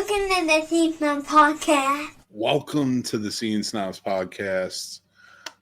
Welcome to the Scene Snobs Podcast. Welcome to the Scene Snobs Podcast,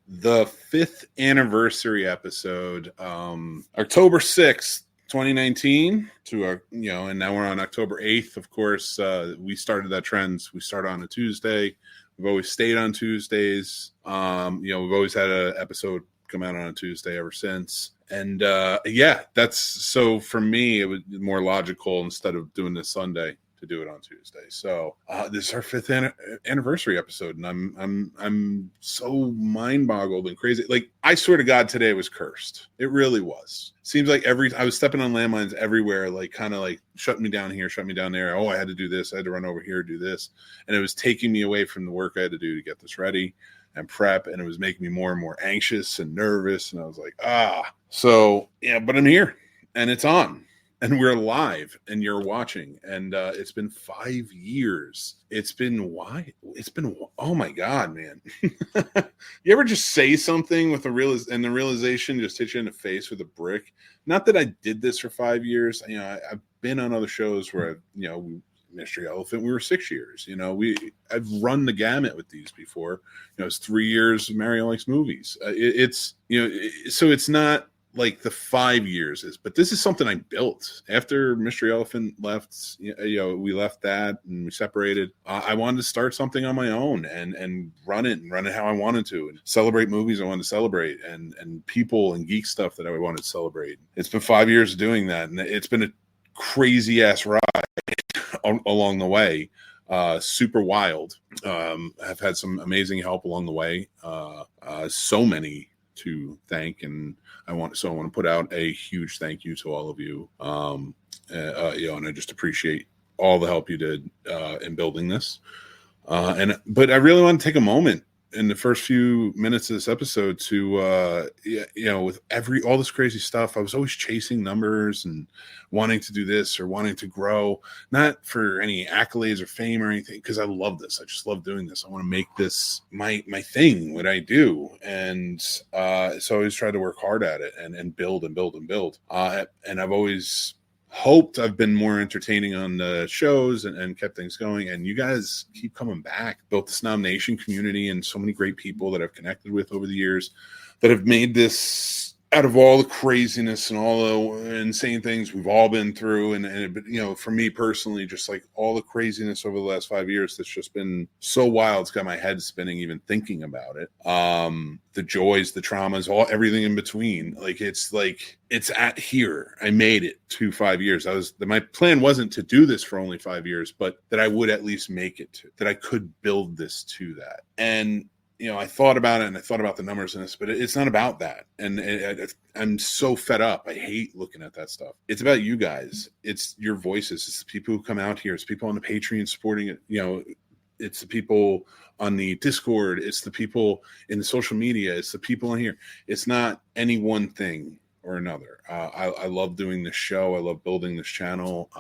the 5th anniversary episode, October 6th, 2019 to our, and now we're on October 8th. Of course, we started that trend. We started on a Tuesday. We've always stayed on Tuesdays. We've always had an episode come out on a Tuesday ever since. And that's so for me, it was more logical instead of doing this Sunday to do it on Tuesday. So this is our 5th anniversary episode, and I'm so mind-boggled and crazy. Like, I swear to God, today was cursed. It really was. Seems like I was stepping on landmines everywhere, like kind of like shutting me down here, shutting me down there. Oh, I had to do this. I had to run over here, do this. And it was taking me away from the work I had to do to get this ready and prep. And it was making me more and more anxious and nervous. And I was like, So, yeah, but I'm here and it's on. And we're live and you're watching. And it's been 5 years. It's been oh my God, man. You ever just say something with the realization just hits you in the face with a brick? Not that I did this for 5 years. I've been on other shows where Mystery Elephant, we were 6 years. I've run the gamut with these before. It's 3 years of Mario Likes Movies. So it's not like the 5 years is, but this is something I built after Mystery Elephant left. We left that and we separated. I wanted to start something on my own and run it how I wanted to, and celebrate movies I wanted to celebrate, and people and geek stuff that I wanted to celebrate. It's been 5 years of doing that, and it's been a crazy ass ride along the way. Super wild. I've had some amazing help along the way. So many to thank, and I want to put out a huge thank you to all of you. And I just appreciate all the help you did in building this. But I really want to take a moment in the first few minutes of this episode to with all this crazy stuff, I was always chasing numbers and wanting to do this or wanting to grow, not for any accolades or fame or anything, because I love this. I just love doing this. I want to make this my thing, what I do. And so I always try to work hard at it and build and build and build. And I've always hoped I've been more entertaining on the shows and kept things going. And you guys keep coming back. Built the Snob Nation community and so many great people that I've connected with over the years that have made this, out of all the craziness and all the insane things we've all been through. And for me personally, just like all the craziness over the last 5 years, that's just been so wild. It's got my head spinning, even thinking about it. The joys, the traumas, everything in between. It's at here. I made it to 5 years. My plan wasn't to do this for only 5 years, but that I would at least make it to, that I could build this to that. And I thought about it, and I thought about the numbers in this, but it's not about that. And I'm so fed up. I hate looking at that stuff. It's about you guys. It's your voices. It's the people who come out here. It's people on the Patreon supporting it. It's the people on the Discord. It's the people in the social media. It's the people in here. It's not any one thing or another. I love doing this show. I love building this channel.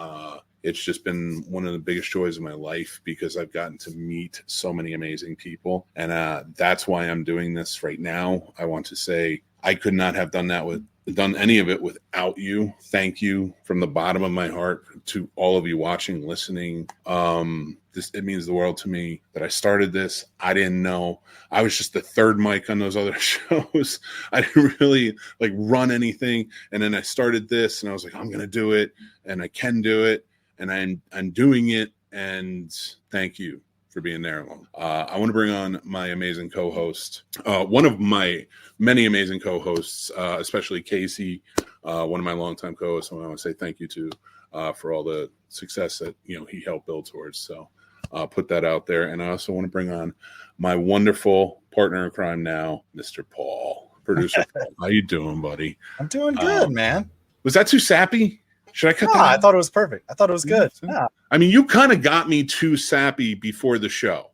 It's just been one of the biggest joys of my life because I've gotten to meet so many amazing people. And that's why I'm doing this right now. I want to say I could not have done any of it without you. Thank you from the bottom of my heart to all of you watching, listening. It means the world to me that I started this. I didn't know. I was just the third mic on those other shows. I didn't really run anything. And then I started this and I was like, I'm going to do it and I can do it. And I'm doing it, and thank you for being there along. I want to bring on my amazing co-host, one of my many amazing co-hosts, especially Casey, one of my longtime co-hosts. I want to say thank you to for all the success that he helped build towards. So put that out there. And I also want to bring on my wonderful partner in crime now, Mr. Paul, producer Paul. How you doing, buddy? I'm doing good, man. Was that too sappy? Should I cut that? I thought it was perfect. I thought it was good. Yeah. I mean, you kind of got me too sappy before the show.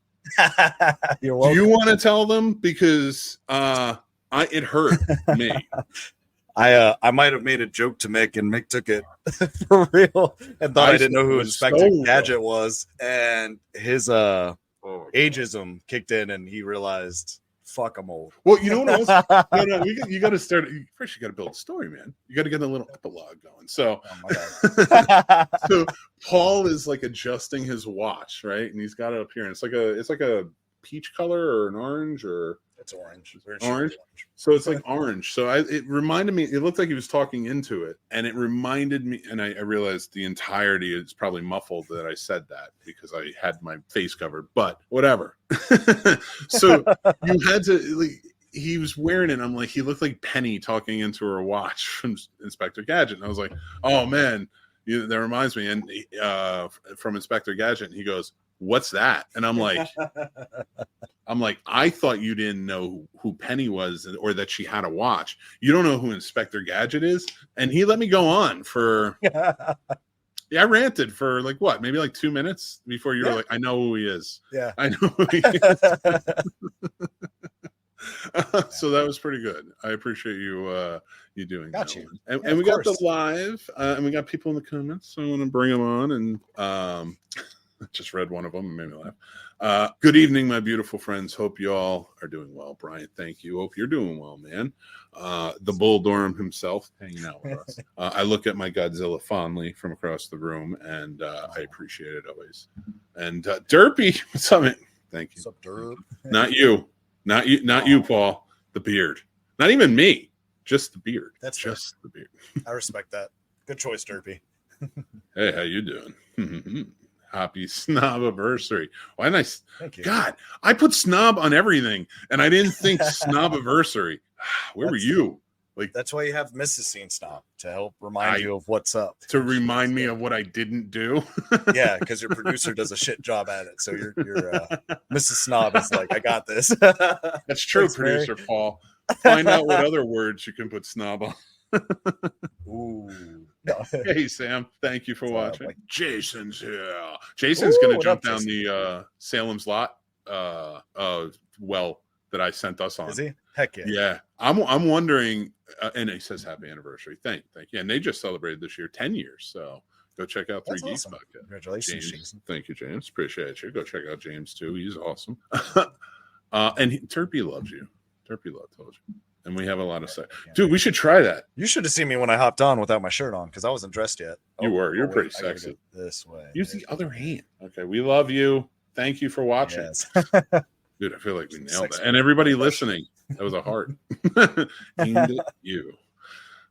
You're welcome. Do you want to tell them? Because it hurt me. I might have made a joke to Mick, and Mick took it for real and thought I didn't know who Inspector Gadget was. And his ageism kicked in, and he realized fuck, I'm old. Well, you know what else? No, you got to start. First, you got to build a story, man. You got to get a little epilogue going. So, so Paul is like adjusting his watch, right? And he's got it up here, and it's like a peach color or an orange or it's orange. Orange. So it's like orange. So it reminded me. It looked like he was talking into it, and it reminded me. And I realized the entirety is probably muffled that I said that because I had my face covered. But whatever. So you had to. Like, he was wearing it. I'm like, he looked like Penny talking into her watch from Inspector Gadget, and I was like, oh man, that reminds me. And from Inspector Gadget, and he goes, "What's that?" And I'm like, I thought you didn't know who Penny was or that she had a watch. You don't know who Inspector Gadget is? And he let me go on for, I ranted for like what? Maybe like 2 minutes before you were like, I know who he is. Yeah. I know who he is. So that was pretty good. I appreciate you doing that. And we got the live, and we got people in the comments. So I want to bring them on, and just read one of them and made me laugh. Good evening, my beautiful friends. Hope you all are doing well. Brian, thank you. Hope you're doing well, man. The Bull Durham himself hanging out with us. I look at my Godzilla fondly from across the room, and I appreciate it always. And Derpy, what's up, man? Thank you. What's up, Derp? Not you, Paul. The beard. Not even me. Just the beard. That's just the beard. I respect that. Good choice, Derpy. Hey, how you doing? Happy Snobiversary. Why nice? Thank you. God, I put snob on everything, and I didn't think Snobiversary. Where were you? Like, that's why you have Mrs. Scene Snob to help remind you of what's up. To remind me of what I didn't do. Yeah, because your producer does a shit job at it. So your Mrs. Snob is like, I got this. That's true, thanks, producer Mary. Paul. Find out what other words you can put snob on. Ooh. No. Hey Sam, thank you for watching. Jason's here. Jason's gonna jump down Jason? The Salem's Lot well that I sent us on. Is he? Heck yeah. Yeah. I'm wondering, and he says happy anniversary. Thank you. And they just celebrated this year 10 years. So go check out 3 Geeks Podcast. Congratulations, James. Thank you, James. Appreciate you. Go check out James too. He's awesome. And Turpy loves you. Turpy told you. And we have a lot of stuff. Dude, we should try that. You should have seen me when I hopped on without my shirt on because I wasn't dressed yet. You were. You're pretty sexy. This way. Use the other hand. Okay. We love you. Thank you for watching. Yes. Dude, I feel like we nailed that. And everybody listening, that was a heart. Aimed at you.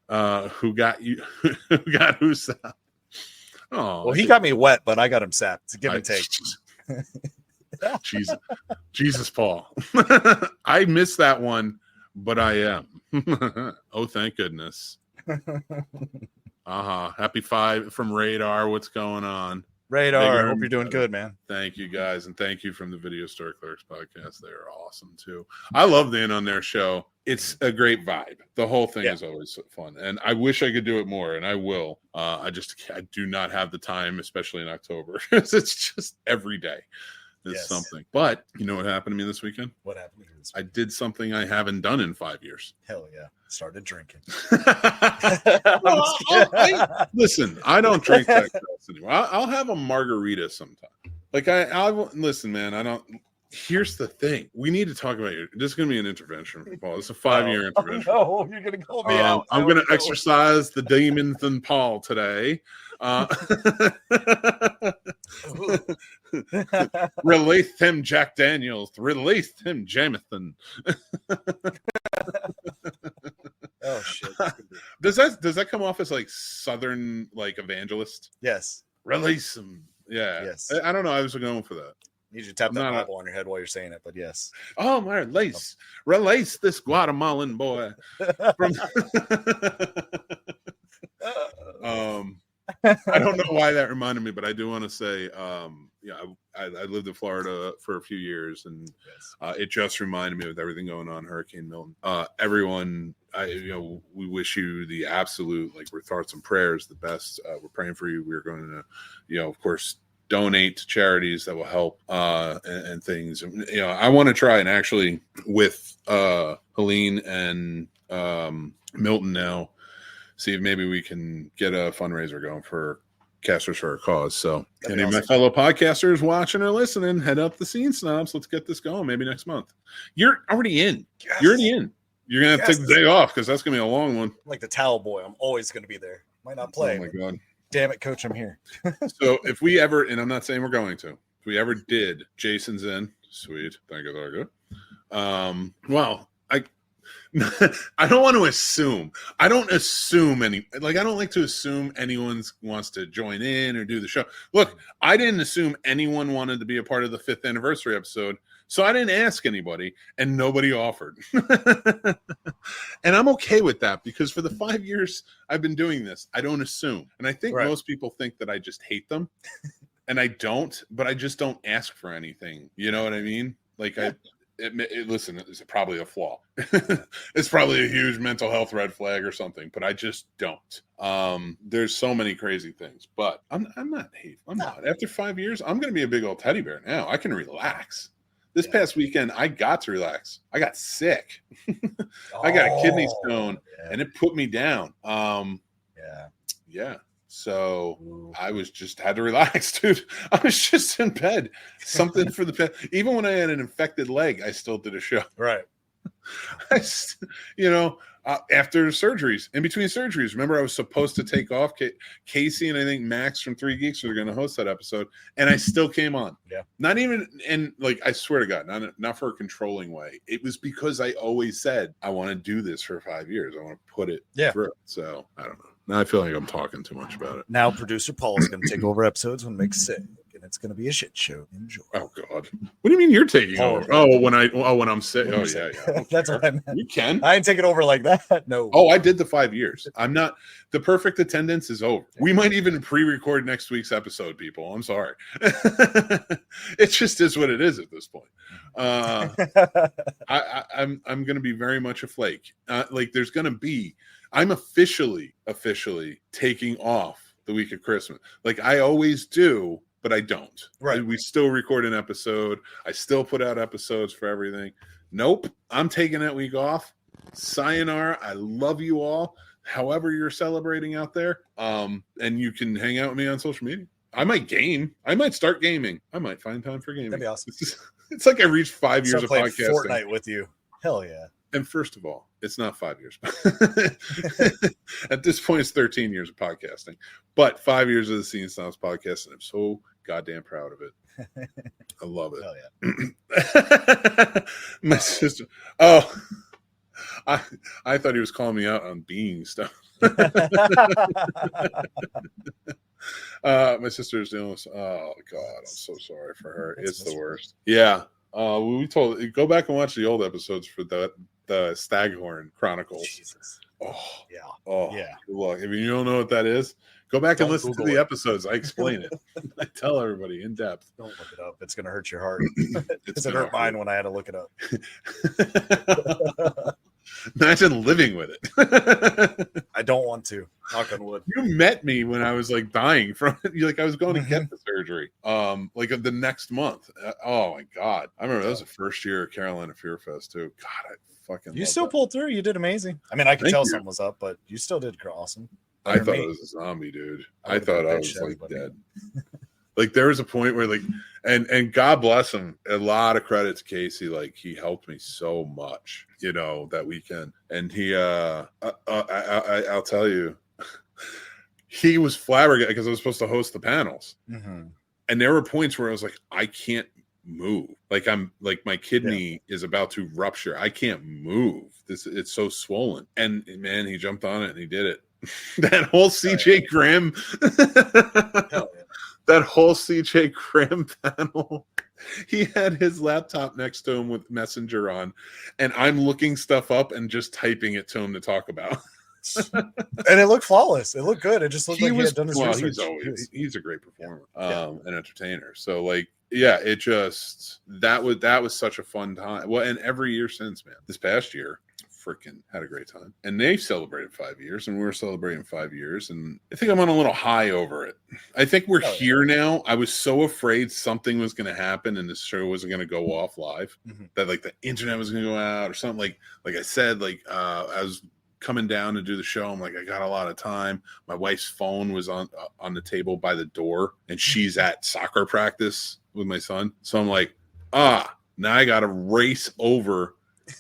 Who got you? Who got who sapped? Oh, well, he got me wet, but I got him sapped. It's a give and take. Jesus, Paul. I missed that one, but I am. Oh, thank goodness. Happy 5 from Radar. What's going on? Radar. I hope you're doing good, man. Thank you, guys. And thank you from the Video Store Clerks podcast. They are awesome, too. I love being on their show. It's a great vibe. The whole thing is always fun. And I wish I could do it more, and I will. I do not have the time, especially in October. It's just every day. It's something. But you know what happened to me this weekend? What happened to you this weekend? I did something I haven't done in 5 years. Hell yeah. Started drinking. Listen, I don't drink that anymore. I'll have a margarita sometime. Like I listen, man, I don't. Here's the thing. We need to talk about you. This is going to be an intervention for Paul. It's a 5-year intervention. Oh, no, you're going to call me out. I'm going to exercise the demons in Paul today. Release him, Jack Daniels. Release him, Jameson. Oh shit! Does that come off as like Southern like evangelist? Yes. Release him. Yeah. Yes. I don't know. I was going for that. You should tap that Bible on your head while you're saying it, but yes. Oh my! Release this Guatemalan boy. I don't know why that reminded me, but I do want to say, I lived in Florida for a few years, and it just reminded me with everything going on, Hurricane Milton. Everyone, we wish you the absolute, like, with thoughts and prayers, the best. We're praying for you. We're going to, of course, donate to charities that will help and things. I want to try and actually with Helene and Milton now, see if maybe we can get a fundraiser going for Casters for a Cause. So That'd any be of my fellow podcasters watching or listening, head up the Scene Snobs. Let's get this going. Maybe next month. You're already in. Yes. You're already in. You're going to have to take the Yes. day off because that's going to be a long one. I'm like the towel boy. I'm always going to be there. Might not play. Oh, my God. Damn it, coach. I'm here. So if we ever, and I'm not saying we're going to, if we ever did, Jason's in. Sweet. Thank you. Thank you. Well, I don't want to assume. I don't assume I don't like to assume anyone wants to join in or do the show. Look, I didn't assume anyone wanted to be a part of the 5th anniversary episode, so I didn't ask anybody, and nobody offered. And I'm okay with that because for the 5 years I've been doing this, I don't assume. And I think most people think that I just hate them, and I don't, but I just don't ask for anything. You know what I mean? Like listen, it's probably a flaw. It's probably a huge mental health red flag or something, but I just don't. There's so many crazy things, but I'm not hateful. I'm not. After 5 years, I'm going to be a big old teddy bear now. I can relax. This past weekend, I got to relax. I got sick. I got a kidney stone, and it put me down. Yeah. So I was just had to relax, dude. I was just in bed. Something for the pet. Even when I had an infected leg, I still did a show. Right. After surgeries, in between surgeries, remember I was supposed to take off. Casey and I think Max from 3 Geeks were going to host that episode, and I still came on. Yeah. Not even, and like I swear to God, not for a controlling way. It was because I always said I want to do this for 5 years. I want to put it through. So I don't know. Now I feel like I'm talking too much about it. Now producer Paul is going to take over episodes when Mick's sick, and it's going to be a shit show. Enjoy. Oh God, what do you mean you're taking over? Oh, when I'm sick. Oh yeah. That's what I meant. You can. I ain't take it over like that. No. Oh, I did the 5 years. I'm not. The perfect attendance is over. We might even pre-record next week's episode, people. I'm sorry. It just is what it is at this point. I'm going to be very much a flake. There's going to be. I'm officially taking off the week of Christmas. Like I always do, but I don't. Right. We still record an episode. I still put out episodes for everything. Nope. I'm taking that week off. Sayonara. I love you all. However you're celebrating out there. And you can hang out with me on social media. I might game. I might start gaming. I might find time for gaming. That'd be awesome. It's like I reached 5 years of podcasting. Fortnite with you. Hell yeah. And first of all, it's not 5 years. At this point, it's 13 years of podcasting. But 5 years of the Scene Snobs Podcast, and I'm so goddamn proud of it. I love it. Hell yeah. My sister. Oh, I thought he was calling me out on being stuff. My sister's dealing with. Oh God, I'm so sorry for her. It's the worst. Yeah. We told go back and watch the old episodes for the Staghorn Chronicles. Jesus. Oh yeah. Look, if you don't know what that is, go back and listen to the episodes. I explain it. I tell everybody in depth. Don't look it up. It's gonna hurt your heart. It hurt mine when I had to look it up. Imagine living with it. I don't want to. Knock on wood. You met me when I was like dying from it. Like I was going to get the surgery. Like the next month. Oh my God. I remember that was the first year of Carolina Fear Fest too. God, I fucking You still pulled through. You did amazing. I mean, I could tell something was up, but you still did awesome. I thought I was a zombie, dude. I thought I was like dead. Like there was a point where like, and God bless him, a lot of credit to Casey. Like he helped me so much, that weekend. And he, I'll tell you, he was flabbergasted because I was supposed to host the panels. Mm-hmm. And there were points where I was like, I can't move. Like I'm like my kidney is about to rupture. I can't move. It's so swollen. And man, he jumped on it and he did it. That whole CJ Graham. That whole CJ Graham panel, he had his laptop next to him with Messenger on, and I'm looking stuff up and just typing it to him to talk about. And it looked flawless. It looked good. It just looked like he had done his research. He's a great performer, an entertainer. So like, yeah, it just that was such a fun time. Well, and every year since, man, this past year, freaking had a great time. And they celebrated 5 years, and we were celebrating 5 years, and I think I'm on a little high over it. I think we're here now. I was so afraid something was going to happen and this show wasn't going to go off live, that like the internet was going to go out or something. Like I said, like I was coming down to do the show. I'm like, I got a lot of time. My wife's phone was on the table by the door, and she's at soccer practice with my son. So I'm like, now I got to race over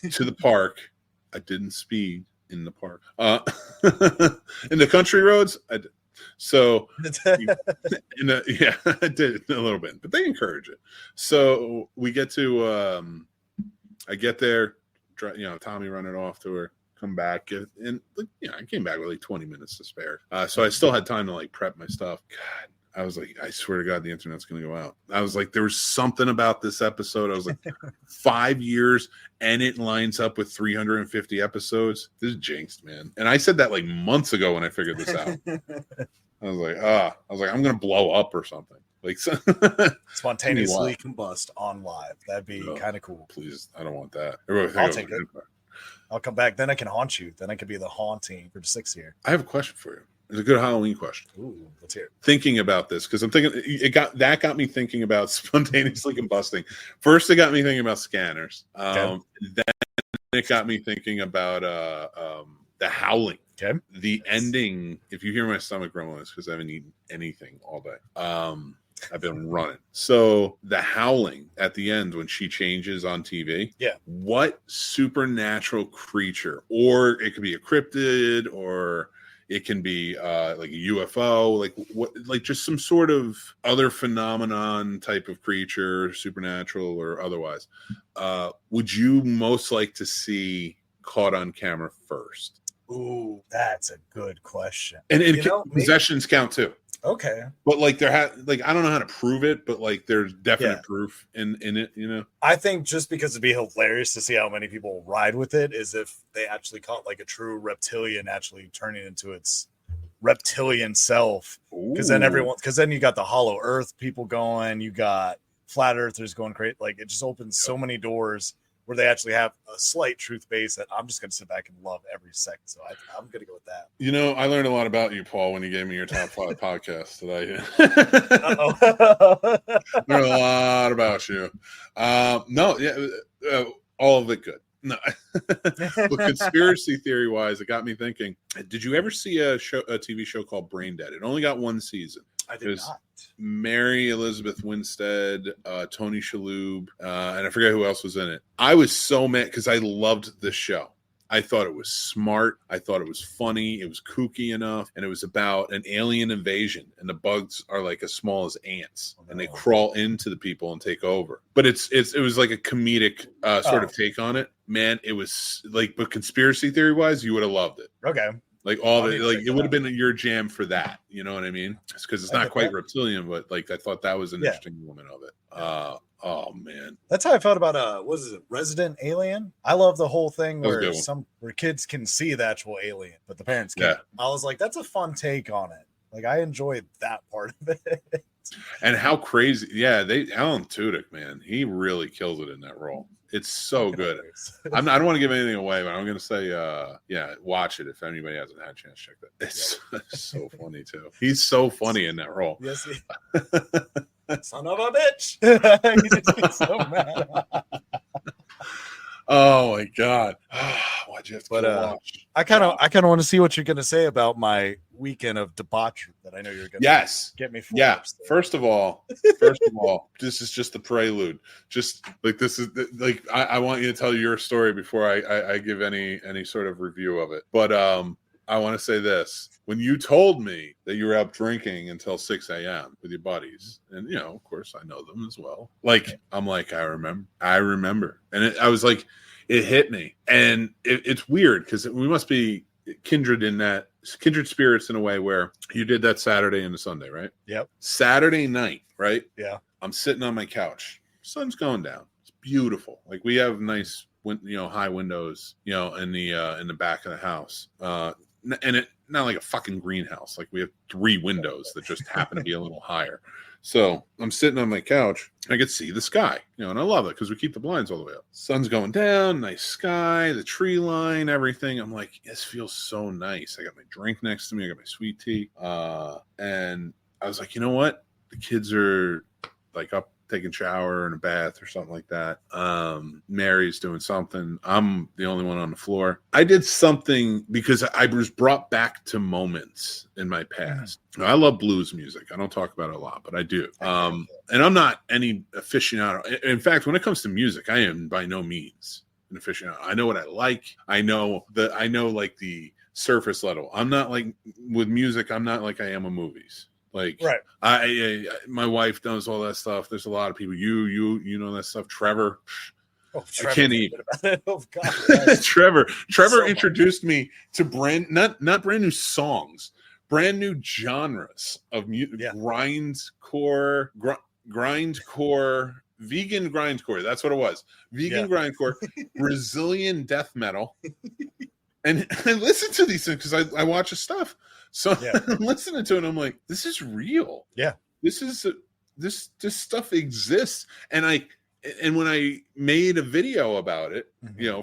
to the park. I didn't speed in the park. In the country roads, I did. So, I did a little bit, but they encourage it. So we get to, I get there, Tommy running off to her, come back, and I came back with like 20 minutes to spare. So I still had time to like prep my stuff. God, I was like, I swear to God, the internet's going to go out. I was like, there was something about this episode. I was like, 5 years, and it lines up with 350 episodes. This is jinxed, man. And I said that like months ago when I figured this out. I was like, I'm going to blow up or something. Like spontaneously combust on live. That'd be kind of cool. Please, I don't want that. I'll take it. I'll come back. Then I can haunt you. Then I could be the haunting for the 6th year. I have a question for you. It's a good Halloween question. Ooh, let's hear it. Thinking about this, because I'm thinking that got me thinking about spontaneously combusting. First, it got me thinking about scanners. Then it got me thinking about the howling. Okay. The ending. If you hear my stomach grumbling, it's because I haven't eaten anything all day. I've been running. So the howling at the end when she changes on TV. Yeah. What supernatural creature, or it could be a cryptid, or it can be like a UFO, like what, like just some sort of other phenomenon type of creature, supernatural or otherwise, would you most like to see caught on camera first? Ooh, that's a good question. And possessions count too. Okay. But like I don't know how to prove it, but like there's definite proof in it, I think just because it'd be hilarious to see how many people ride with it is if they actually caught like a true reptilian actually turning into its reptilian self. Because then you got the hollow earth people going, you got flat earthers going crazy. Like it just opens so many doors where they actually have a slight truth base that I'm just going to sit back and love every second. So I'm going to go with that. I learned a lot about you, Paul, when you gave me your top 5 podcasts today. Learned a lot about you. All of it good. No, but conspiracy theory wise, it got me thinking. Did you ever see a TV show called Brain Dead? It only got 1 season. I did not. Mary Elizabeth Winstead, Tony Shalhoub, and I forget who else was in it. I was so mad because I loved this show. I thought it was smart. I thought it was funny. It was kooky enough, and it was about an alien invasion, and the bugs are like as small as ants, and they crawl into the people and take over. But it was like a comedic sort of take on it. Man, it was like, but conspiracy theory wise, you would have loved it. Okay. Like it would have been your jam for that. You know what I mean? It's because it's not quite reptilian, but like I thought that was an interesting element of it. Oh man, that's how I felt about Resident Alien. I love the whole thing where kids can see the actual alien, but the parents can't. I was like, that's a fun take on it. Like I enjoyed that part of it. And how crazy, Alan Tudyk, man, he really kills it in that role. It's so good. I don't want to give anything away, but I'm going to say, watch it if anybody hasn't had a chance to check that. It's so funny too. He's so funny in that role. Yes, son of a bitch. He just gets so mad. Oh my God. Why'd you have to watch? I kind of want to see what you're going to say about my weekend of debauchery that I know you're going to get me for. Yeah. First of all, this is just the prelude. Just like this is like I want you to tell your story before I give any sort of review of it. But I want to say this. When you told me that you were out drinking until 6 a.m. with your buddies, and of course I know them as well. Like I'm like, I remember, and I was like, it hit me, and it's weird because we must be kindred spirits in a way where you did that Saturday and the Sunday, right? Yep. Saturday night, right? Yeah. I'm sitting on my couch. Sun's going down. It's beautiful. Like we have nice, high windows, in the back of the house. And it not like a fucking greenhouse. Like we have 3 windows that just happen to be a little higher. So I'm sitting on my couch. I could see the sky, and I love it because we keep the blinds all the way up. Sun's going down, nice sky, the tree line, everything. I'm like, this feels so nice. I got my drink next to me. I got my sweet tea. And I was like, you know what? The kids are like up taking a shower in a bath or something like that. Mary's doing something. I'm the only one on the floor. I did something because I was brought back to moments in my past. I love blues music. I don't talk about it a lot, but I do. And I'm not any aficionado. In fact, when it comes to music, I am by no means an aficionado. I know what I like. I know like the surface level. I'm not like with music. I'm not like I am with movies. Like, right. I my wife knows all that stuff. There's a lot of people. You know that stuff. Trevor. Oh, I can't eat. Oh God. Trevor so introduced me to not brand new songs, brand new genres of music. Yeah. Grindcore, vegan grindcore. That's what it was. Vegan grindcore, Brazilian death metal. And I listen to these things because I watch his stuff. So I'm listening to it and I'm like, this is real. Yeah. This stuff exists. And when I made a video about it,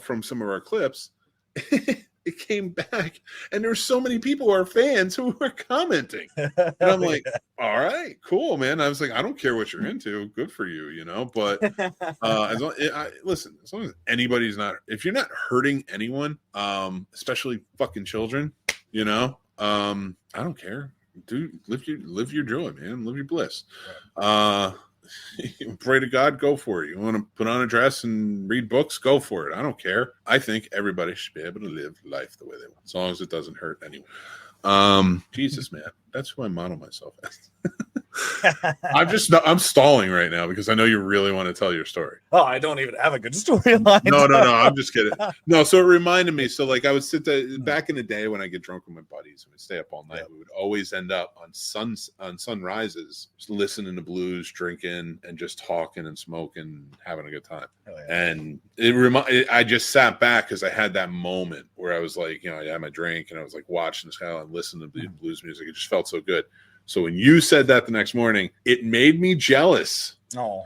from some of our clips, it came back and there's so many people who are fans who were commenting. And I'm like, all right, cool, man. I was like, I don't care what you're into. Good for you, But listen, as long as anybody's if you're not hurting anyone, especially fucking children, I don't care. Dude, live your joy, man. Live your bliss. Pray to God, go for it. You want to put on a dress and read books, go for it. I don't care. I think everybody should be able to live life the way they want, as long as it doesn't hurt anyone. Jesus, man, that's who I model myself as. I'm stalling right now because I know you really want to tell your story. Oh, I don't even have a good storyline. No, I'm just kidding. No, so it reminded me. So like I would sit there back in the day when I get drunk with my buddies and we'd stay up all night. We would always end up on sunrises, just listening to blues, drinking, and just talking and smoking, having a good time. And I just sat back because I had that moment where I was like, I had my drink and I was like watching this guy and listening to blues music. It just felt so good. So when you said that the next morning, it made me jealous. Oh,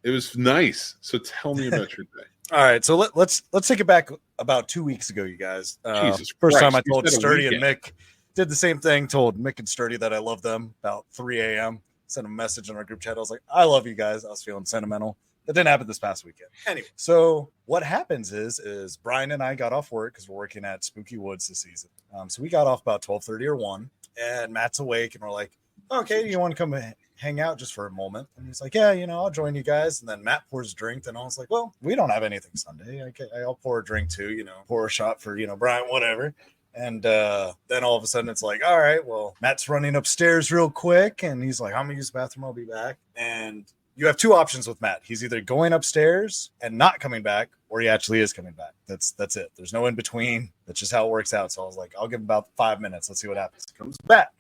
it was nice. So tell me about your day. All right, so let's take it back about 2 weeks ago, you guys. Jesus first Christ, time I told Sturdy and Mick, did the same thing. Told Mick and Sturdy that I love them about 3 a.m. Sent a message on our group chat. I was like, I love you guys. I was feeling sentimental. That didn't happen this past weekend. Anyway, so what happens is Brian and I got off work because we're working at Spooky Woods this season. So we got off about 12:30 or 1. And Matt's awake, and we're like, okay, do you want to come hang out just for a moment? And he's like, yeah, I'll join you guys. And then Matt pours a drink, and I was like, well, we don't have anything Sunday. Okay, I'll pour a drink too, pour a shot for, Brian, whatever. And then all of a sudden it's like, all right, well, Matt's running upstairs real quick, and he's like, I'm going to use the bathroom. I'll be back. And you have two options with Matt. He's either going upstairs and not coming back, or he actually is coming back. That's it. There's no in between. That's just how it works out. So I was like, I'll give him about 5 minutes. Let's see what happens. He comes back.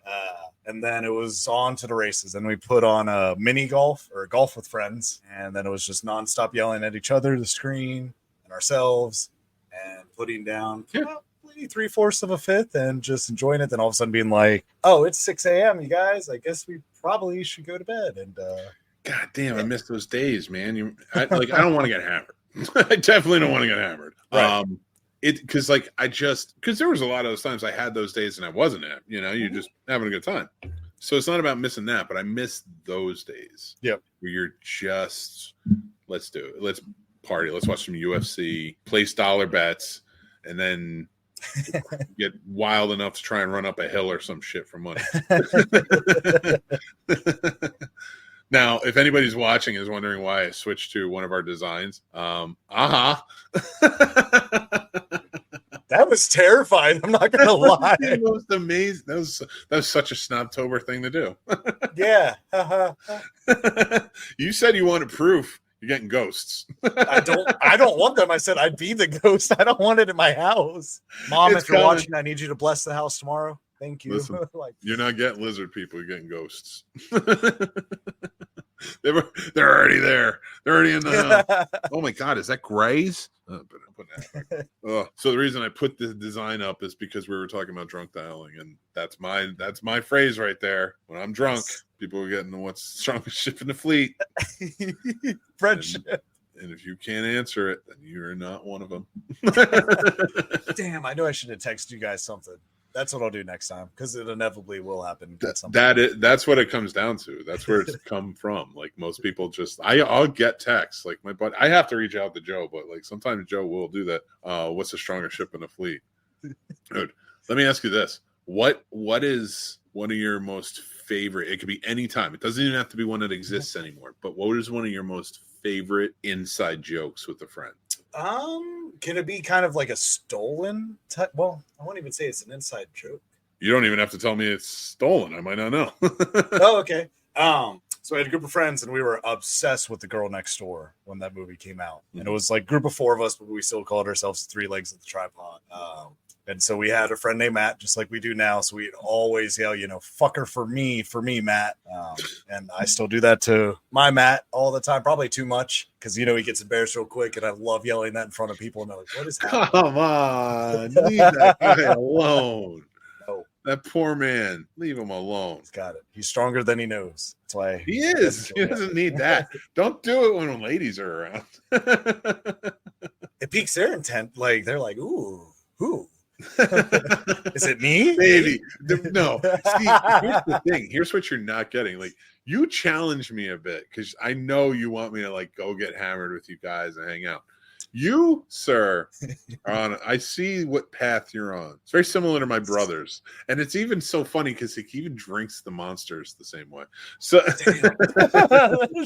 And then it was on to the races. Then we put on a mini golf or golf with friends. And then it was just nonstop yelling at each other, the screen, and ourselves, and putting down probably 3/4 of a fifth and just enjoying it. Then all of a sudden being like, oh, it's 6 a.m., you guys. I guess we probably should go to bed. And God damn, I miss those days, man. I don't want to get hammered. I definitely don't want to get hammered. Right. Because there was a lot of those times I had those days and I wasn't you're just having a good time. So it's not about missing that, but I miss those days. Yep. Where you're just, let's do it. Let's party. Let's watch some UFC, place dollar bets, and then get wild enough to try and run up a hill or some shit for money. Now, if anybody's watching is wondering why I switched to one of our designs, that was terrifying. I'm not gonna lie. It was amazing. That was such a Snobtober thing to do. Yeah. You said you wanted proof. You're getting ghosts. I don't want them. I said I'd be the ghost. I don't want it in my house. Mom, if you're watching, I need you to bless the house tomorrow. Thank you. Listen, you're not getting lizard people. You're getting ghosts. They're already there. They're already in the house. Oh my God, is that Gray's? So the reason I put the design up is because we were talking about drunk dialing, and that's my phrase right there. When I'm drunk, people are getting what's the strongest ship in the fleet. Friendship. And if you can't answer it, then you're not one of them. Damn, I know I should have texted you guys something. That's what I'll do next time because it inevitably will happen. That's what it comes down to. That's where it's come from. Like most people just, I'll get texts. Like my buddy, I have to reach out to Joe, but like sometimes Joe will do that. What's the strongest ship in the fleet? Dude, let me ask you this: what is one of your most favorite? It could be any time. It doesn't even have to be one that exists anymore. But what is one of your most favorite inside jokes with a friend? Can it be kind of like a stolen type? Well, I won't even say it's an inside joke. You don't even have to tell me it's stolen. I might not know. Oh, okay. So I had a group of friends and we were obsessed with The Girl Next Door when that movie came out. And it was like a group of 4 of us, but we still called ourselves 3 legs of the tripod. And so we had a friend named Matt, just like we do now. So we'd always yell, fucker for me, Matt. And I still do that to my Matt all the time, probably too much because, he gets embarrassed real quick. And I love yelling that in front of people. And they're like, what is happening? Come on. Leave that guy alone. No. That poor man. Leave him alone. He's got it. He's stronger than he knows. That's why he is. He doesn't need that. Don't do it when ladies are around. It piques their intent. Like, they're like, ooh. Is it me? Maybe. No. See, here's the thing. Here's what you're not getting. Like, you challenge me a bit because I know you want me to like go get hammered with you guys and hang out. You, sir, are on. I see what path you're on. It's very similar to my brothers, and it's even so funny because he even drinks the Monsters the same way. So,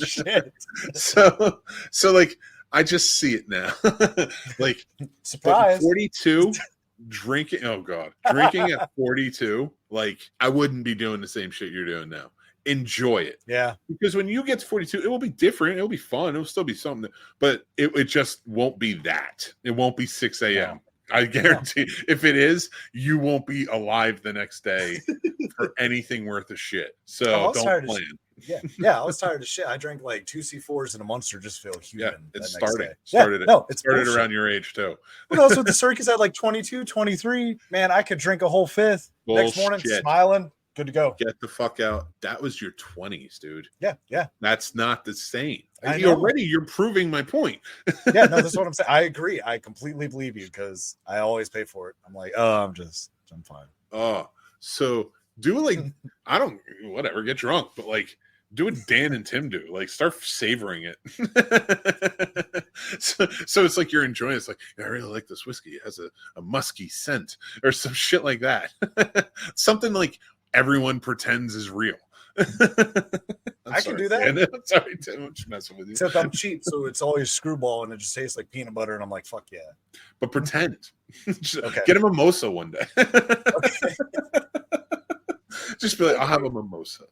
shit. So like, I just see it now. Like, surprise. 42, drinking. Oh God, drinking at 42. Like, I wouldn't be doing the same shit you're doing now. Enjoy it. Yeah. Because when you get to 42, it will be different. It'll be fun. It'll still be something, but it just won't be that. It won't be 6 a.m. Yeah. I guarantee if it is, you won't be alive the next day for anything worth a shit. So don't plan. Yeah, I was tired of shit. I drank like 2 C4s and a Monster just feel human. Yeah, it's started started around your age too. Who knows what the circus at like 22, 23? Man, I could drink a whole 5th. Bullshit. Next morning, smiling. Good to go. Get the fuck out. That was your 20s, dude. Yeah. That's not the same. You're proving my point. Yeah, no, that's what I'm saying. I agree. I completely believe you because I always pay for it. I'm like, I'm fine. Oh, so do like, whatever, get drunk, but like, do what Dan and Tim do. Like, start savoring it. so it's like you're enjoying it. It's like, I really like this whiskey. It has a musky scent or some shit like that. Something like everyone pretends is real. I can do that. I'm sorry, Tim. I'm just messing with you. Except I'm cheap, so it's always screwball and it just tastes like peanut butter. And I'm like, fuck yeah. But pretend. Okay. Get a mimosa one day. Okay. Just be like, I'll have a mimosa.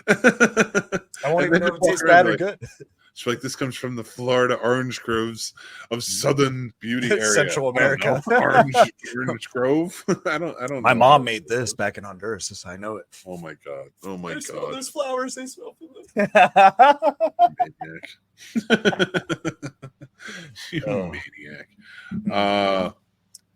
I won't even know if it tastes bad or good. It's like this comes from the Florida orange groves of Southern beauty area, Central America. Orange Grove. I don't know. My mom made this back in Honduras. I know it. Oh my god. Oh my god. There's flowers. They smell good. You maniac.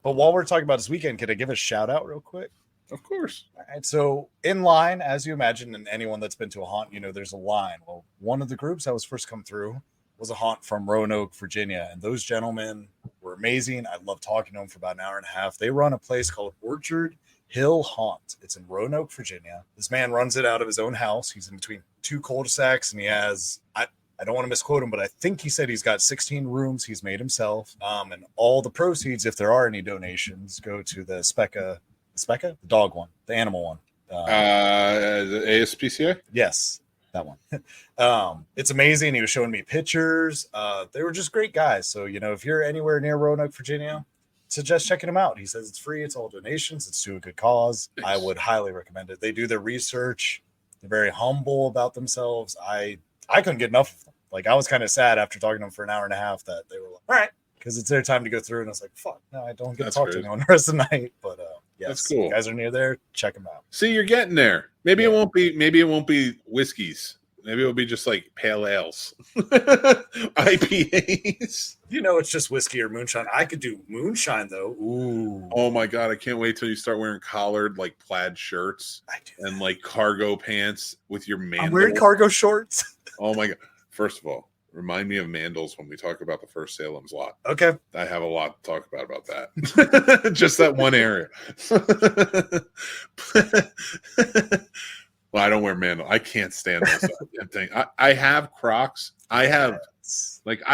But while we're talking about this weekend, can I give a shout out real quick? Of course. All right, so in line, as you imagine, and anyone that's been to a haunt, there's a line. Well, one of the groups that was first come through was a haunt from Roanoke, Virginia. And those gentlemen were amazing. I loved talking to them for about an hour and a half. They run a place called Orchard Hill Haunt. It's in Roanoke, Virginia. This man runs it out of his own house. He's in between 2 cul-de-sacs, and he has, I don't want to misquote him, but I think he said he's got 16 rooms he's made himself. And all the proceeds, if there are any donations, go to the Specca, the dog one, the animal one. The ASPCA? Yes, that one. It's amazing. He was showing me pictures. They were just great guys. So, if you're anywhere near Roanoke, Virginia, suggest checking them out. He says it's free. It's all donations. It's to a good cause. Nice. I would highly recommend it. They do their research. They're very humble about themselves. I couldn't get enough of them. Like, I was kind of sad after talking to them for an hour and a half that they were like, all right, because it's their time to go through. And I was like, fuck, no, I don't get to talk to anyone the rest of the night. But yes, that's cool. If you guys are near there, check them out. See, you're getting there. Maybe it won't be whiskeys. Maybe it'll be just like pale ales, IPAs. It's just whiskey or moonshine. I could do moonshine though. Ooh. Oh my god, I can't wait till you start wearing collared like plaid shirts and like cargo pants with your man. I'm wearing cargo shorts. Oh my god. First of all, Remind me of Mandels when we talk about the first Salem's Lot. Okay. I have a lot to talk about that. Just that one area. Well, I don't wear Mandel. I can't stand those things. I have Crocs. I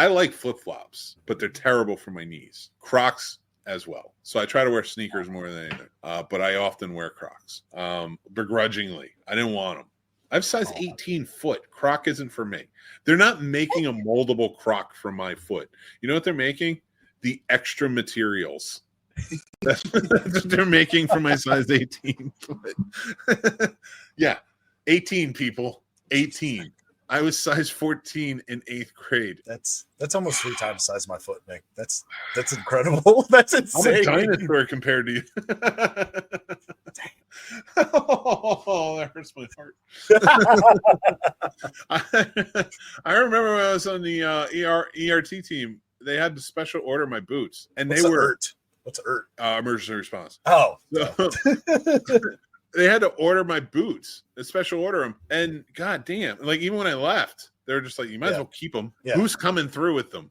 like flip-flops, but they're terrible for my knees. Crocs as well. So I try to wear sneakers more than anything. But I often wear Crocs. Begrudgingly. I didn't want them. I have size 18 foot. Croc isn't for me. They're not making a moldable Croc for my foot. You know what they're making? The extra materials. That's what they're making for my size 18 foot. Yeah, 18 people. 18. I was size 14 in 8th grade. That's almost 3 times the size of my foot, Nick. That's incredible. That's insane. I'm a dinosaur compared to you. Oh, that hurts my heart. I remember when I was on the ERT team, they had to special order my boots, and What's they were ERT? What's ERT? Emergency response. Oh, so, they had to order my boots, a special order them, and god damn, like even when I left, they were just like, you might as well keep them. Yeah. Who's coming through with them?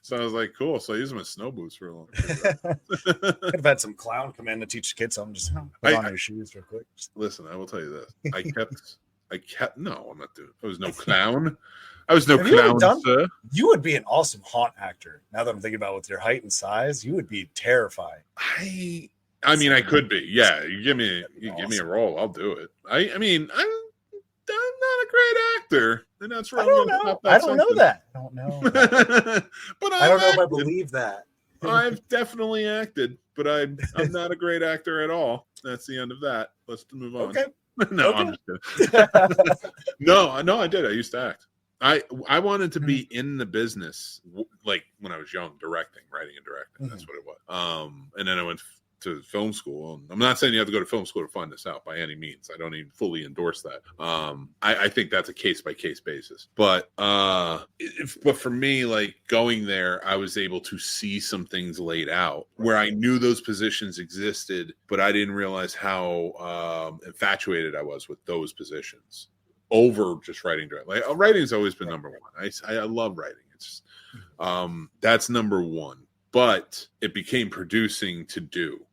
So I was like, cool. So I used them as snow boots for a long time. Could have had some clown come in to teach the kids something. Just put on your shoes real quick. Listen, I will tell you this. I kept. No, I'm not doing. I was no clown. I was no clown, sir. You would be an awesome haunt actor. Now that I'm thinking about with your height and size, you would be terrifying. I mean, I could be. Yeah, you give me a role, I'll do it. I mean, I'm not a great actor, and that's wrong. I don't know that. I don't know. But I don't know if I believe that. I've definitely acted, but I'm not a great actor at all. That's the end of that. Let's move on. Okay. No, okay. I'm just kidding. No, I did. I used to act. I wanted to be in the business, like when I was young, writing and directing. That's what it was. And then I went to film school. I'm not saying you have to go to film school to find this out by any means. I don't even fully endorse that. I think that's a case by case basis. But for me, like going there, I was able to see some things laid out where I knew those positions existed, but I didn't realize how infatuated I was with those positions over just writing. Like writing's always been number one. I love writing. It's that's number one. But it became producing to do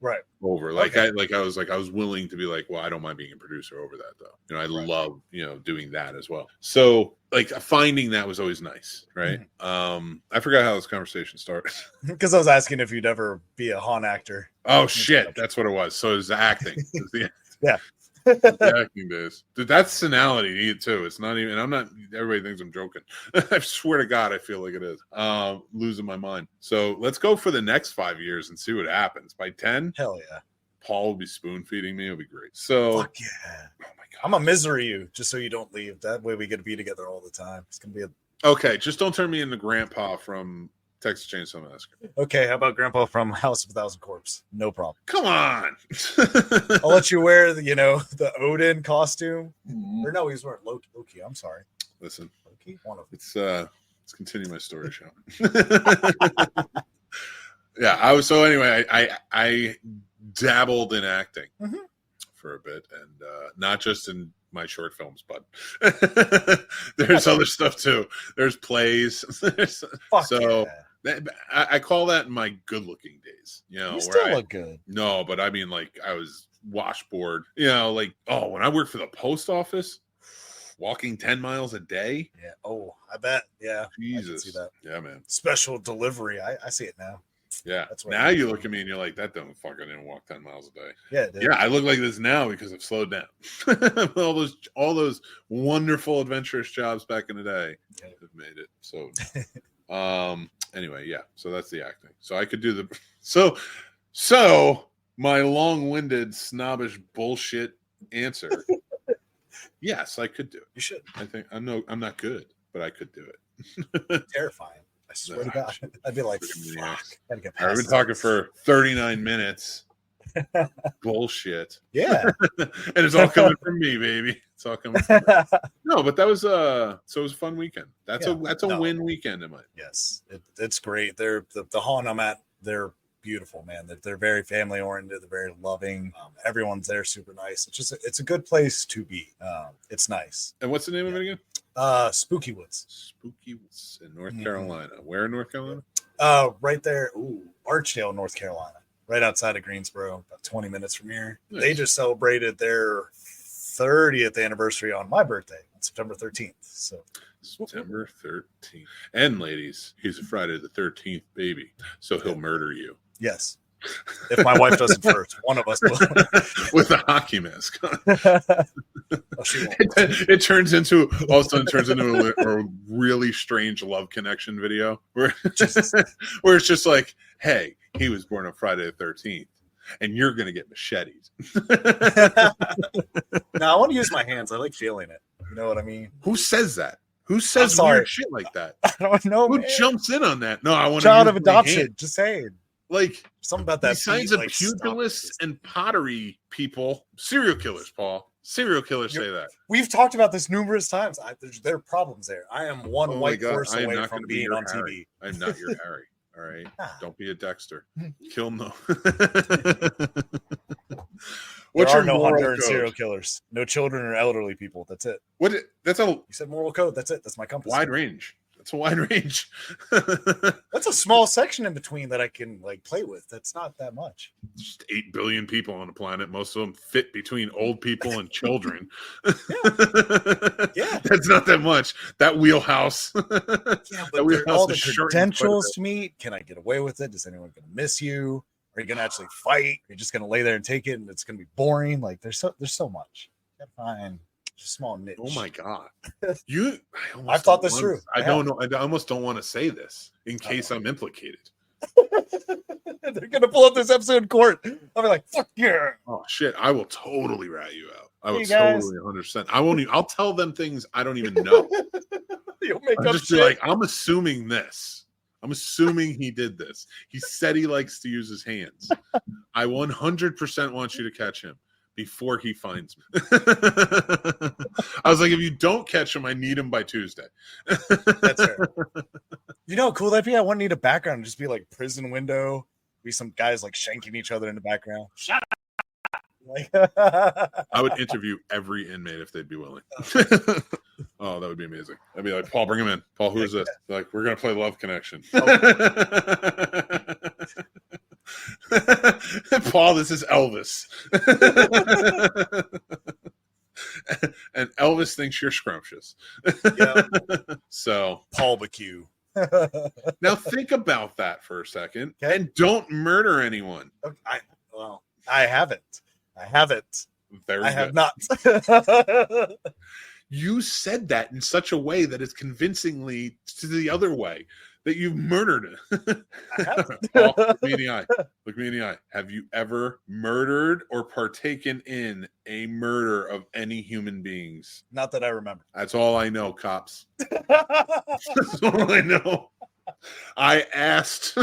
over. Like I was willing to be like, well, I don't mind being a producer over that though. You know, I love, doing that as well. So like finding that was always nice, right? I forgot how this conversation started. Because I was asking if you'd ever be a haunt actor. Oh shit, that's what it was. So it was acting. Yeah. Acting days. Dude, that's senality too. It's not even, everybody thinks I'm joking. I swear to God, I feel like it is. Losing my mind. So let's go for the next 5 years and see what happens. By 10, hell yeah. Paul will be spoon feeding me. It'll be great. So fuck yeah. Oh my God. I'm gonna misery you just so you don't leave. That way we get to be together all the time. It's gonna be okay. Just don't turn me into Grandpa from Texas Chainsaw Massacre. Okay, how about Grandpa from House of a Thousand Corpses? No problem. Come on. I'll let you wear the Odin costume. Or no, he's wearing Loki. I'm sorry. Listen, Loki. One of them. Let's continue my story, shall we? Yeah, I dabbled in acting for a bit, and not just in my short films, but there's other stuff too. There's plays. I call that my good-looking days. You still look good. No, but I mean, like I was washboard. When I worked for the post office, walking 10 miles a day. Yeah. Oh, I bet. Yeah. Jesus. I can see that. Yeah, man. Special delivery. I see it now. Yeah. Now you look at me and you're like, that don't fucking didn't walk 10 miles a day. Yeah. Dude. Yeah. I look like this now because I've slowed down. all those wonderful adventurous jobs back in the day have made it. So, anyway, yeah. So that's the acting. So I could do the so my long-winded snobbish bullshit answer. Yes, I could do it. You should. I think I'm not good, but I could do it. Terrifying. I swear to God. I'd be like, fuck. I've been talking for 39 minutes. Bullshit. Yeah. And it's all coming from me, baby. It's all coming from me. No, but that was so it was a fun weekend. That's a win weekend in my. Yes. It's great. They're the haunt I'm at, they're beautiful, man. They're very family oriented, they're very loving. Everyone's there super nice. It's a good place to be. It's nice. And what's the name of it again? Spooky Woods. Spooky Woods in North Carolina. Where in North Carolina? Right there. Archdale, North Carolina. Right outside of Greensboro, about 20 minutes from here. Nice. They just celebrated their 30th anniversary on my birthday on September 13th. So September 13th. And ladies, he's a Friday the 13th baby, so he'll murder you. yes. If my wife doesn't first, one of us will. With a hockey mask on. Oh, she won't. It turns into, all of a sudden turns into a really strange love connection video where, where it's just like, hey, he was born on Friday the 13th and you're going to get macheted. No, I want to use my hands. I like feeling it. You know what I mean? Who says that? Who says weird shit like that? I don't know. Who man. jumps in on that? No, I want Child to of adoption. Just saying. Like, something about that. Besides the pugilists and pottery people, serial killers, Paul. Serial killers say that. We've talked about this numerous times. There are problems there. I am one white horse away from being on Harry. TV. I'm not your Harry. All right. Don't be a Dexter. Kill no. What's your no Honduran serial killers? No children or elderly people. That's it. That's a You said moral code. That's it. That's my compass. wide range. That's a wide range. That's a small section in between that I can like play with. That's not that much. Just 8 billion people on the planet. Most of them fit between old people and children. Yeah. That's not that much. That wheelhouse. Yeah, but all the credentials to meet. Can I get away with it? Is anyone going to miss you? Are you going to actually fight? Are you just going to lay there and take it and it's going to be boring? Like there's so much. Fine. Just small niche. Oh my God. I've thought this through. I don't know. I almost don't want to say this in case I'm implicated. They're going to pull up this episode in court. I'll be like, fuck yeah. Oh shit. I will totally rat you out. I will Hey, guys. totally 100%. I won't even, I'll tell them things I don't even know. You'll make I'll up just shit. be like, I'm assuming this. I'm assuming he did this. He said he likes to use his hands. I 100% want you to catch him before he finds me. I was like, if you don't catch him, I need him by Tuesday. That's fair. You know how cool that'd be? I wouldn't need a background. Just be like prison window. Be some guys like shanking each other in the background. Shut up. Like, I would interview every inmate if they'd be willing. Oh, that would be amazing. I'd be like, Paul, bring him in. Paul, who is this? Like, we're gonna play Love Connection. Paul, this is Elvis. And Elvis thinks you're scrumptious. Yeah. So Paul BQ. now think about that for a second. Okay. And don't murder anyone. I haven't. Very I have good. not. You said that in such a way that is convincingly to the other way that you've murdered it. I haven't. Paul, look me in the eye. Look me in the eye. Have you ever murdered or partaken in a murder of any human beings? Not that I remember. That's all I know, cops. That's all I know. I asked.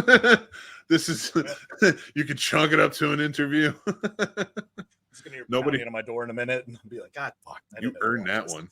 This is you can chalk it up to an interview. Nobody at my door in a minute and I'll be like, God, fuck. You earned that one.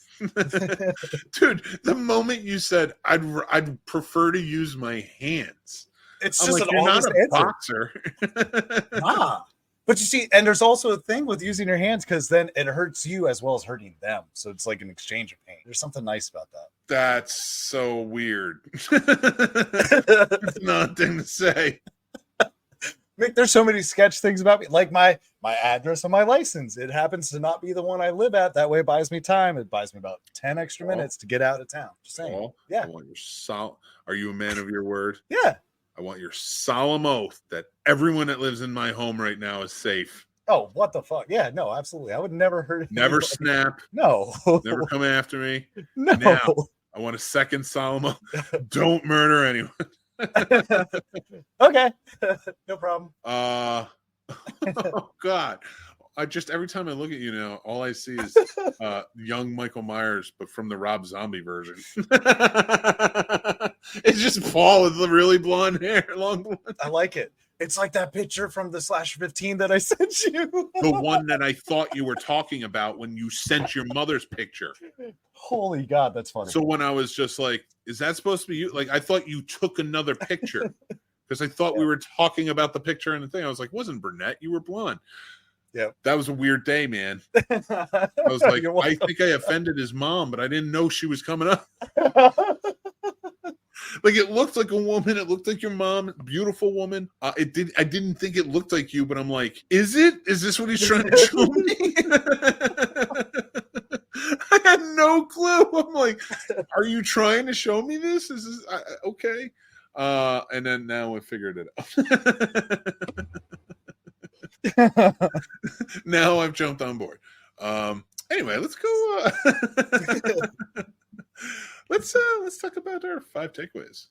Dude, the moment you said I'd prefer to use my hands. It's I'm just like, an you're not honest a answer. boxer. Nah. But you see, and there's also a thing with using your hands because then it hurts you as well as hurting them. So it's like an exchange of pain. There's something nice about that. That's so weird. That's not a thing to say. Mick, there's so many sketch things about me, like my address on my license. It happens to not be the one I live at. That way it buys me time. It buys me about 10 extra minutes to get out of town. Just saying. Paul, Yeah. I want your Are you a man of your word? Yeah. I want your solemn oath that everyone that lives in my home right now is safe. Oh, what the fuck? Yeah, no, absolutely. I would never hurt. Never anybody. snap. No. Never come after me. No. Now, I want a second solemn oath. Don't murder anyone. Okay. No problem. Oh God. I just every time I look at you now, all I see is young Michael Myers, but from the Rob Zombie version. It's just Paul with the really blonde hair, long blonde. I like it. It's like that picture from the /15 that I sent you. The one that I thought you were talking about when you sent your mother's picture. Holy God, that's funny. So when I was just like, is that supposed to be you? Like, I thought you took another picture because I thought we were talking about the picture and the thing. I was like, wasn't brunette, you were blonde. Yeah. That was a weird day, man. I was like, You're I welcome. think I offended his mom, but I didn't know she was coming up. Like, it looked like a woman. It looked like your mom, beautiful woman. I didn't think it looked like you, but I'm like, is it? Is this what he's trying to show me? I had no clue. I'm like, are you trying to show me this? Is this okay? And then now we figured it out. Now I've jumped on board. Anyway, let's go. Let's talk about our 5 takeaways.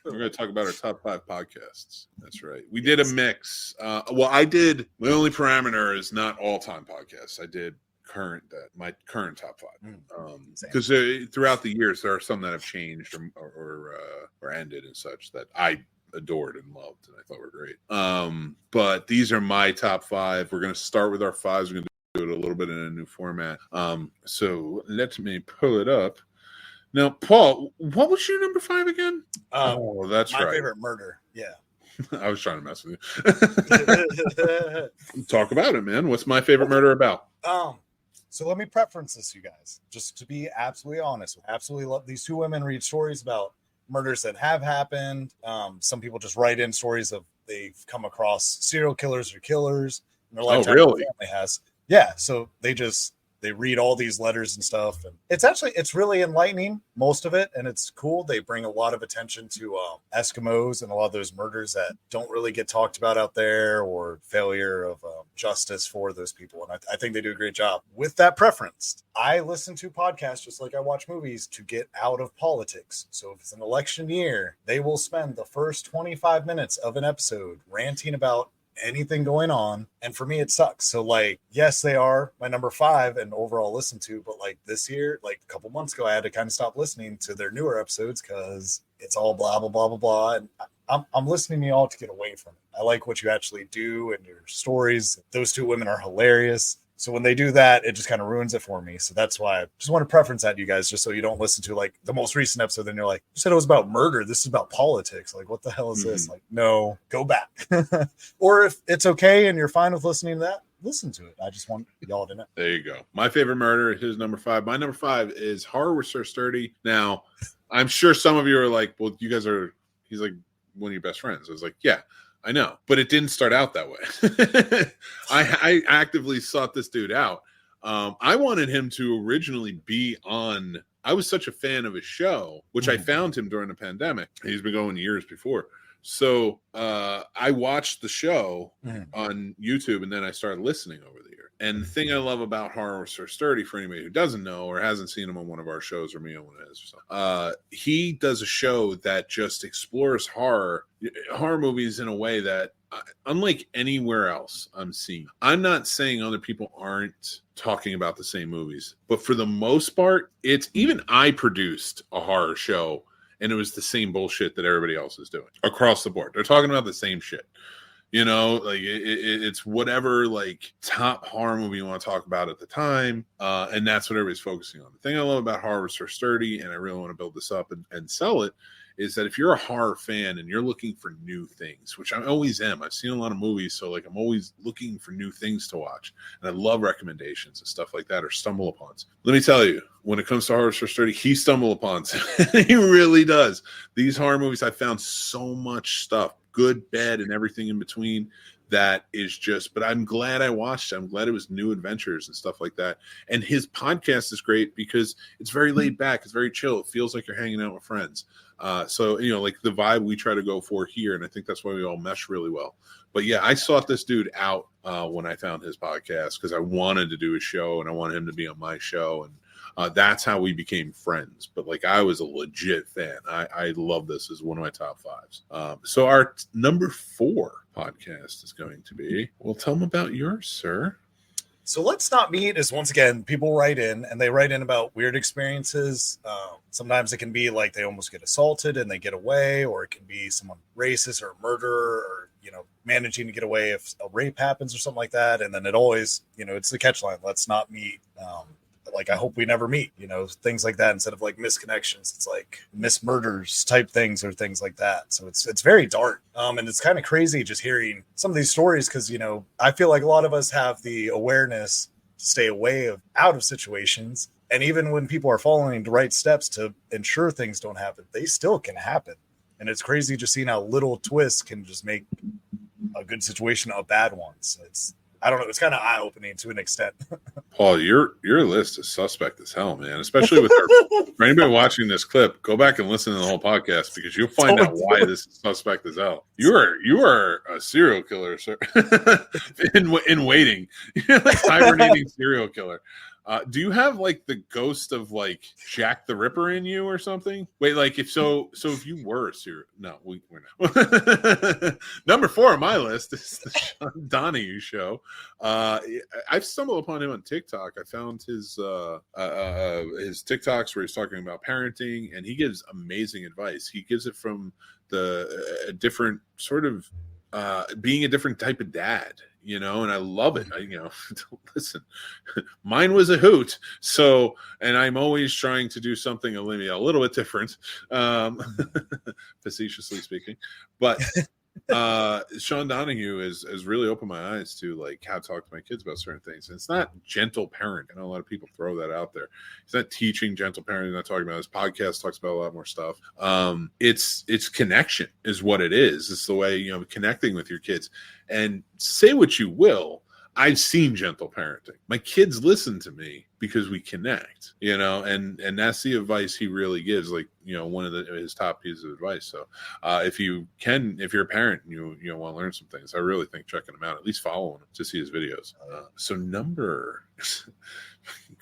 We're going to talk about our top 5 podcasts. That's right. We did a mix. Well, I did. The only parameter is not all-time podcasts. I did my current top 5. Because throughout the years there are some that have changed or ended and such that I adored and loved and I thought were great. But these are my top 5. We're going to start with our 5s. We're going to do it a little bit in a new format. So let me pull it up. Now, Paul, what was your number 5 again? That's my right. favorite murder. Yeah. I was trying to mess with you. Talk about it, man. What's my favorite murder about? So let me preference this, you guys, just to be absolutely honest. Absolutely love these 2 women read stories about murders that have happened. Some people just write in stories of they've come across serial killers or killers in their lifetime. Really? Family has. Yeah. So they read all these letters and stuff, and it's really enlightening, most of it, and it's cool. They bring a lot of attention to Eskimos and a lot of those murders that don't really get talked about out there, or failure of justice for those people, and I think they do a great job. With that preference, I listen to podcasts just like I watch movies to get out of politics. So if it's an election year, they will spend the first 25 minutes of an episode ranting about anything going on, and for me it sucks. So like, yes, they are my number 5 and overall listen to, but like this year, like a couple months ago, I had to kind of stop listening to their newer episodes because it's all blah blah blah blah blah, and I'm listening to y'all to get away from it. I like what you actually do and your stories. Those 2 women are hilarious. So when they do that, it just kind of ruins it for me. So that's why I just want to preference that, you guys, just so you don't listen to like the most recent episode. Then you're like, you said it was about murder. This is about politics. Like, what the hell is this? Like, no, go back. Or if it's okay and you're fine with listening to that, listen to it. I just want y'all to know. There you go. My favorite murder is number 5. My number 5 is Horror with Sir Sturdy. Now, I'm sure some of you are like, well, he's like one of your best friends. I was like, yeah, I know, but it didn't start out that way. I actively sought this dude out. I wanted him to originally be on. I was such a fan of his show, which I found him during the pandemic. He's been going years before. So I watched the show on YouTube, and then I started listening over the year. And the thing I love about Horror with Sir Sturdy, for anybody who doesn't know or hasn't seen him on one of our shows, or me on one of his, he does a show that just explores horror movies in a way that, unlike anywhere else I'm seeing. I'm not saying other people aren't talking about the same movies, but for the most part, it's even I produced a horror show, and it was the same bullshit that everybody else is doing across the board. They're talking about the same shit. You know, like it's whatever like top horror movie you want to talk about at the time. And that's what everybody's focusing on. The thing I love about Horror with Sir Sturdy, and I really want to build this up and sell it, is that if you're a horror fan and you're looking for new things, which I always am. I've seen a lot of movies, so like I'm always looking for new things to watch. And I love recommendations and stuff like that, or stumble upons. Let me tell you, when it comes to Horror Sir Sturdy, he stumble upon. He really does. These horror movies, I found so much stuff, good, bad, and everything in between, that is just, but I'm glad I watched it. I'm glad it was new adventures and stuff like that. And his podcast is great because it's very laid back. It's very chill. It feels like you're hanging out with friends. So, you know, like the vibe we try to go for here. And I think that's why we all mesh really well. But yeah, I sought this dude out when I found his podcast because I wanted to do a show and I wanted him to be on my show. And that's how we became friends. But like, I was a legit fan. I love this as one of my top 5s. So our number 4 podcast is going to be, well, tell them about yours, sir. So Let's Not Meet is, once again, people write in, and they write in about weird experiences. Sometimes it can be like they almost get assaulted and they get away, or it can be someone racist or a murderer, or, you know, managing to get away if a rape happens or something like that. And then it always, you know, it's the catchline, let's not meet like, I hope we never meet, things like that, instead of like misconnections. It's like mismurders type things or things like that. So it's very dark. And it's kind of crazy just hearing some of these stories, because, I feel like a lot of us have the awareness to stay out of situations. And even when people are following the right steps to ensure things don't happen, they still can happen. And it's crazy just seeing how little twists can just make a good situation a bad one. So I don't know. It's kind of eye-opening to an extent. Paul, your list is suspect as hell, man. Especially with for anybody watching this clip, go back and listen to the whole podcast, because you'll find out why this is suspect as hell. You are a serial killer, sir. in waiting. You're like hibernating serial killer. Do you have like the ghost of like Jack the Ripper in you or something? Wait, like if you were a serial, no, we're not. Number 4 on my list is the Sean Donahue show. I've stumbled upon him on TikTok. I found his TikToks where he's talking about parenting, and he gives amazing advice. He gives it from the different sort of being a different type of dad. And I love it. Listen, mine was a hoot. So, and I'm always trying to do something a little bit different, facetiously speaking. But Sean Donahue has really opened my eyes to like how to talk to my kids about certain things. And it's not gentle parenting. I know a lot of people throw that out there. He's not teaching gentle parenting. He's not talking about. His podcast talks about a lot more stuff. It's connection is what it is. It's the way, connecting with your kids. And say what you will, I've seen gentle parenting. My kids listen to me because we connect, and that's the advice he really gives. Like, one of his top pieces of advice. So if you're a parent and you want to learn some things, I really think checking him out, at least following him to see his videos. So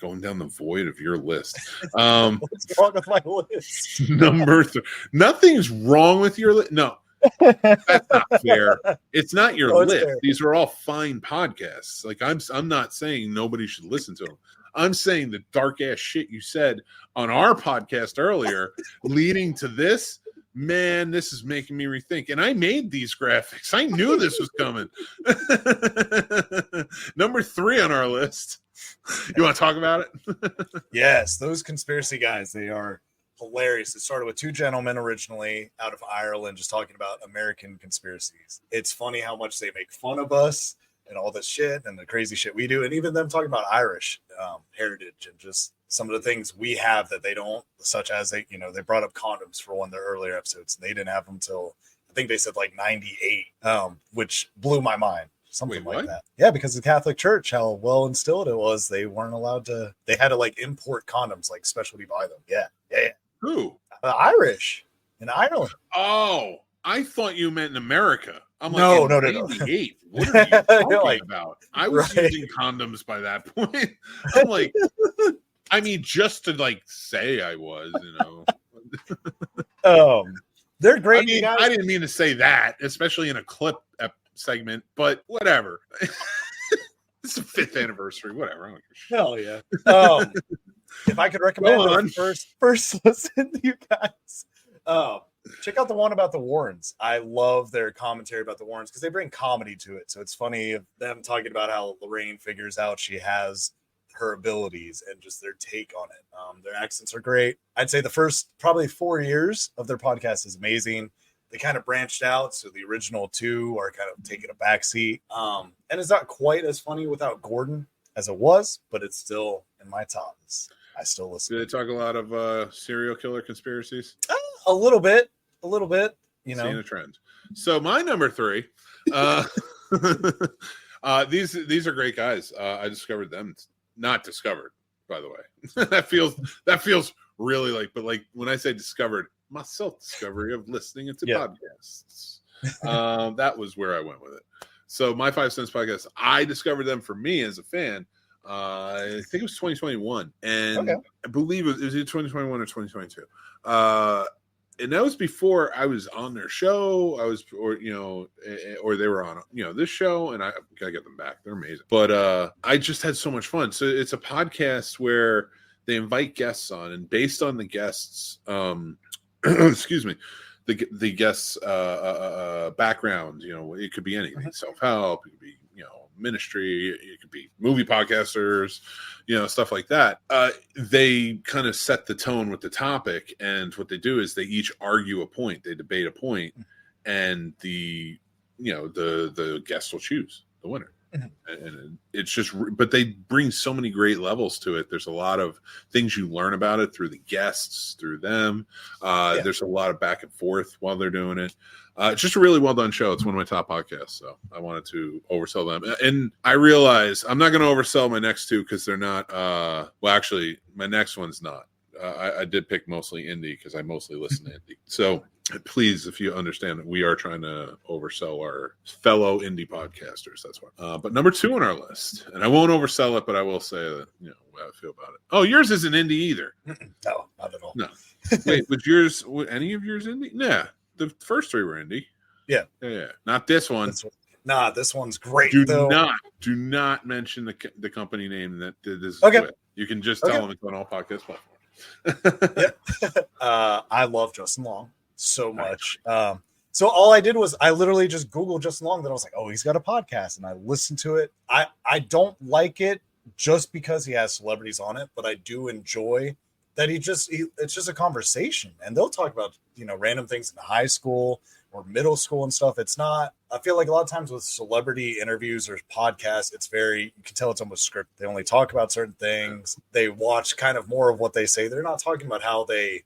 going down the void of your list. What's wrong with my list? Number 3. Nothing's wrong with your list. No. That's not fair. It's not your list. Fair. These are all fine podcasts. Like I'm not saying nobody should listen to them. I'm saying the dark ass shit you said on our podcast earlier, leading to this. Man, this is making me rethink. And I made these graphics. I knew this was coming. Number 3 on our list. You want to talk about it? Yes, those conspiracy guys. They are hilarious. It started with 2 gentlemen originally out of Ireland just talking about American conspiracies. It's funny how much they make fun of us and all this shit and the crazy shit we do, and even them talking about Irish heritage and just some of the things we have that they don't, such as they brought up condoms for one of their earlier episodes. They didn't have them till I think they said like 98, which blew my mind. Something like that. Yeah, because the Catholic Church, how well instilled it was, they weren't allowed to. They had to like import condoms, like specialty buy them. Yeah. Who? Irish in Ireland. Oh, I thought you meant in America. I'm like, no. 98. What are you talking about? I was using condoms by that point. I'm like, I mean, just to like say I was, They're great. Guys. I didn't mean to say that, especially in a clip segment, but whatever. It's the 5th anniversary. Whatever. I don't care. Hell yeah. If I could recommend first listen to you guys, check out the one about the Warrens. I love their commentary about the Warrens because they bring comedy to it. So it's funny of them talking about how Lorraine figures out she has her abilities and just their take on it. Their accents are great. I'd say the first probably 4 years of their podcast is amazing. They kind of branched out, so the original 2 are kind of taking a backseat. And it's not quite as funny without Gordon as it was, but it's still in my tops. I still listen. Do they talk a lot of serial killer conspiracies? A little bit. Seeing a trend. So my number 3. These are great guys. I discovered them. Not discovered, by the way. that feels really like, but like when I say discovered, my self-discovery of listening into podcasts. That was where I went with it. So my 5 Cents podcast, I discovered them for me as a fan. I think it was 2021, and I believe it was either 2021 or 2022. And that was before I was on their show. Or they were on, this show, and I gotta get them back. They're amazing. But I just had so much fun. So it's a podcast where they invite guests on, and based on the guests, excuse me, the guest's background. It could be anything, self-help, it could be ministry, it could be movie podcasters, stuff like that. They kind of set the tone with the topic, and what they do is they each argue a point, they debate a point, and the guest will choose the winner. And it's just, but they bring so many great levels to it. There's a lot of things you learn about it through the guests, through them. There's a lot of back and forth while they're doing it. It's just a really well done show. It's one of my top podcasts, so I wanted to oversell them. And I realize I'm not going to oversell my next two because they're not. Well, actually, my next one's not. I did pick mostly indie because I mostly listen to indie. So please, if you understand that we are trying to oversell our fellow indie podcasters, that's why. But number 2 on our list, and I won't oversell it, but I will say that what I feel about it. Oh, yours isn't indie either. No, not at all. No. Wait, was yours? Any of yours indie? Yeah, the first 3 were indie. Yeah. Not this one. Nah, this one's great. Do not mention the company name that this is with. You can just tell them it's on all podcast platforms. I love Justin Long so much. So all I did was I literally just Googled Justin Long. Then I was like, oh, he's got a podcast, and I listened to it. I don't like it just because he has celebrities on it, but I do enjoy that it's just a conversation, and they'll talk about random things in high school or middle school and stuff. It's not. I feel like a lot of times with celebrity interviews or podcasts, you can tell it's almost scripted. They only talk about certain things. They watch kind of more of what they say. They're not talking about how they,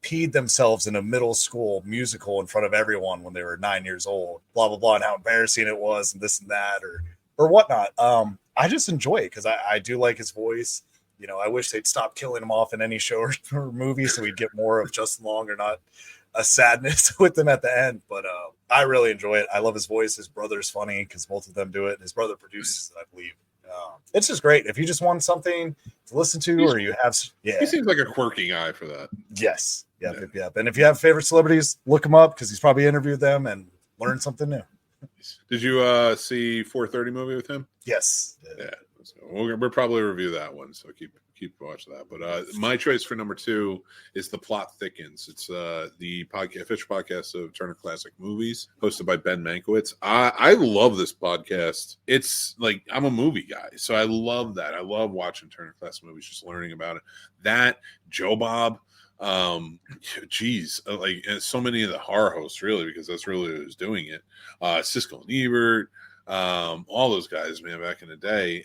peed themselves in a middle school musical in front of everyone when they were 9 years old, blah, blah, blah, and how embarrassing it was and this and that or whatnot. I just enjoy it because I do like his voice. I wish they'd stop killing him off in any show or movie so we'd get more of Justin Long or not a sadness with them at the end. But I really enjoy it. I love his voice. His brother's funny because both of them do it. His brother produces it, I believe. It's just great. If you just want something to listen to or you have... Yeah. He seems like a quirky guy for that. Yes. Yep. And if you have favorite celebrities, look him up because he's probably interviewed them and learned something new. Did you see 4:30 movie with him? Yes. Yeah. We'll probably review that one, so keep watching that. But my choice for number 2 is The Plot Thickens. It's the official podcast of Turner Classic Movies, hosted by Ben Mankiewicz. I love this podcast. It's like, I'm a movie guy, so I love that. I love watching Turner Classic Movies, just learning about it. That, Joe Bob, like so many of the horror hosts, really, because that's really who's doing it. Siskel and Ebert, all those guys, man, back in the day.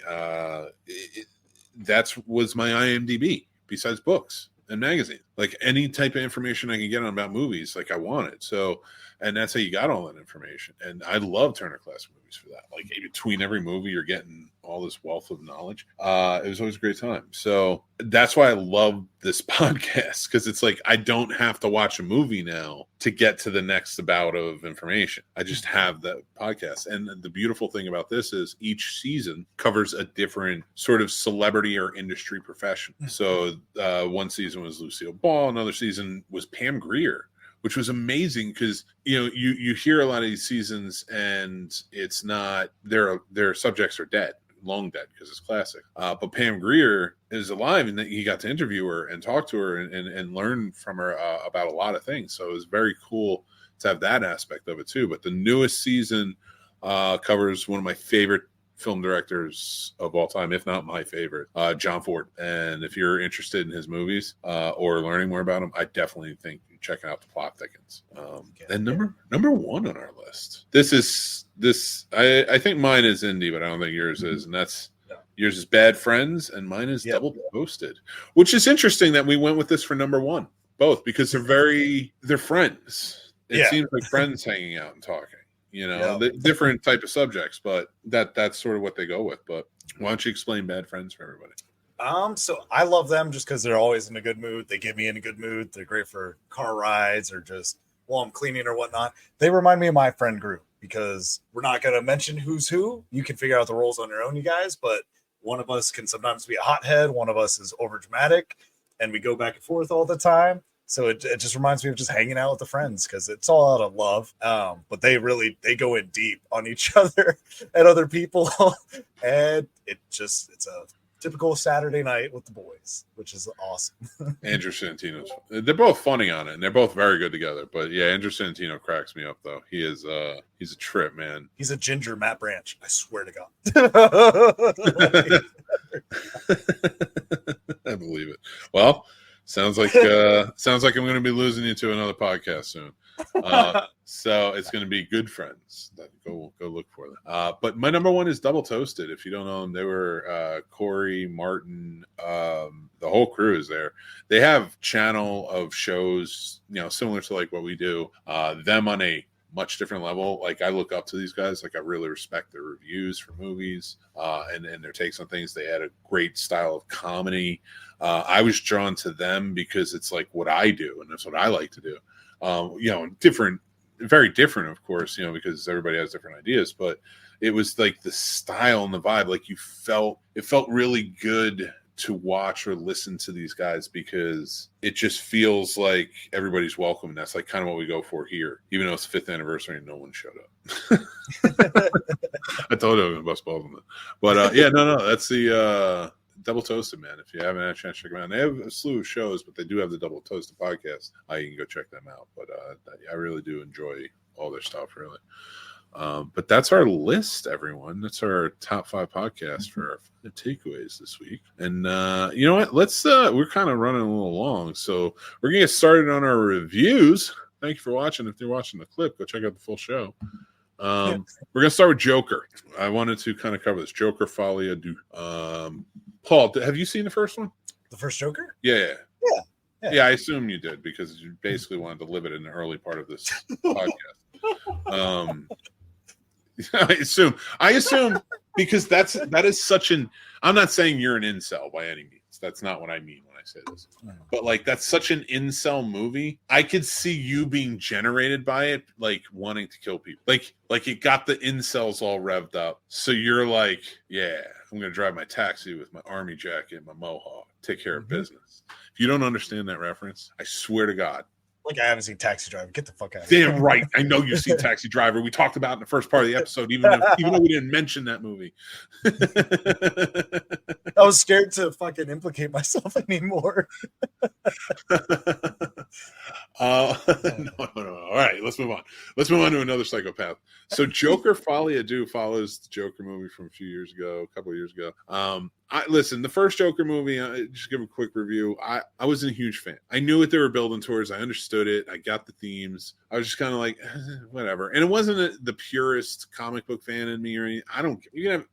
That was my IMDb besides books and magazines. Like any type of information I can get on about movies, like I want it. So, and that's how you got all that information. And I love Turner Classic Movies for that. Like between every movie, you're getting all this wealth of knowledge. It was always a great time. So that's why I love this podcast, because it's like I don't have to watch a movie now to get to the next bout of information. I just have the podcast. And the beautiful thing about this is each season covers a different sort of celebrity or industry profession. So one season was Lucille Ball, another season was Pam Grier, which was amazing because you hear a lot of these seasons and it's not their subjects are dead, long dead, because it's classic. But Pam Grier is alive, and he got to interview her and talk to her and learn from her about a lot of things. So it was very cool to have that aspect of it too. But the newest season covers one of my favorite film directors of all time, if not my favorite, John Ford. And if you're interested in his movies or learning more about him, I definitely think checking out The Plot Thickens. And number 1 on our list. I think mine is indie, but I don't think yours is, and that's yours is Bad Friends, and mine is Double Posted, which is interesting that we went with this for number 1, both because they're friends. It seems like friends hanging out and talking. Different type of subjects, but that's sort of what they go with. But why don't you explain Bad Friends for everybody? So I love them just because they're always in a good mood. They get me in a good mood. They're great for car rides or just while I'm cleaning or whatnot. They remind me of my friend group because we're not going to mention who's who. You can figure out the roles on your own, you guys. But one of us can sometimes be a hothead. One of us is over dramatic, and we go back and forth all the time. So it just reminds me of just hanging out with the friends because it's all out of love. But they go in deep on each other and other people. And it's typical Saturday night with the boys, which is awesome. Andrew Santino's, they're both funny on it, and they're both very good together. But yeah, Andrew Santino cracks me up though. He's a trip, man. He's a ginger Matt Branch, I swear to God. I believe it. Well, sounds like I'm going to be losing you to another podcast soon. So it's going to be Good Friends. Go look for them. But my number one is Double Toasted. If you don't know them, they were Corey, Martin, the whole crew is there. They have channel of shows, similar to like what we do. Them on a much different level. Like I look up to these guys. Like I really respect their reviews for movies and their takes on things. They had a great style of comedy. I was drawn to them because it's like what I do, and that's what I like to do. Very different, of course, because everybody has different ideas, but it was like the style and the vibe, like it felt really good to watch or listen to these guys because it just feels like everybody's welcome. And that's like kind of what we go for here, even though it's the 5th anniversary and no one showed up. I told you I was going to bust balls on that. But that's the Double Toasted, man. If you haven't had a chance to check them out, they have a slew of shows, but they do have the Double Toasted podcast. You can go check them out. But I really do enjoy all their stuff, really. But that's our list, everyone. That's our top 5 podcasts for our takeaways this week. And you know what? Let's we're kind of running a little long, so we're gonna get started on our reviews. Thank you for watching. If you're watching the clip, go check out the full show. We're gonna start with Joker. I wanted to kind of cover this Joker Folie. Paul, have you seen the first one? The first Joker? Yeah. I assume you did because you basically wanted to live it in the early part of this podcast. I assume because that is such an. I'm not saying you're an incel by any means. That's not what I mean when I say this. But like that's such an incel movie. I could see you being generated by it, like wanting to kill people. Like it got the incels all revved up. So you're like, yeah, I'm gonna drive my taxi with my army jacket and my mohawk, take care of business. If you don't understand that reference, I swear to God. Like I haven't seen Taxi Driver. Get the fuck out of here. Damn right. I know you've seen Taxi Driver. We talked about it in the first part of the episode, even though we didn't mention that movie. I was scared to fucking implicate myself anymore. No. All right, let's move on. Let's move on to another psychopath. So Joker Folie follows the Joker movie from a couple of years ago. Listen, the first Joker movie, just give a quick review. I wasn't a huge fan. I knew what they were building towards. I understood it. I got the themes. I was just kind of like, whatever. And it wasn't the purest comic book fan in me or anything. I don't.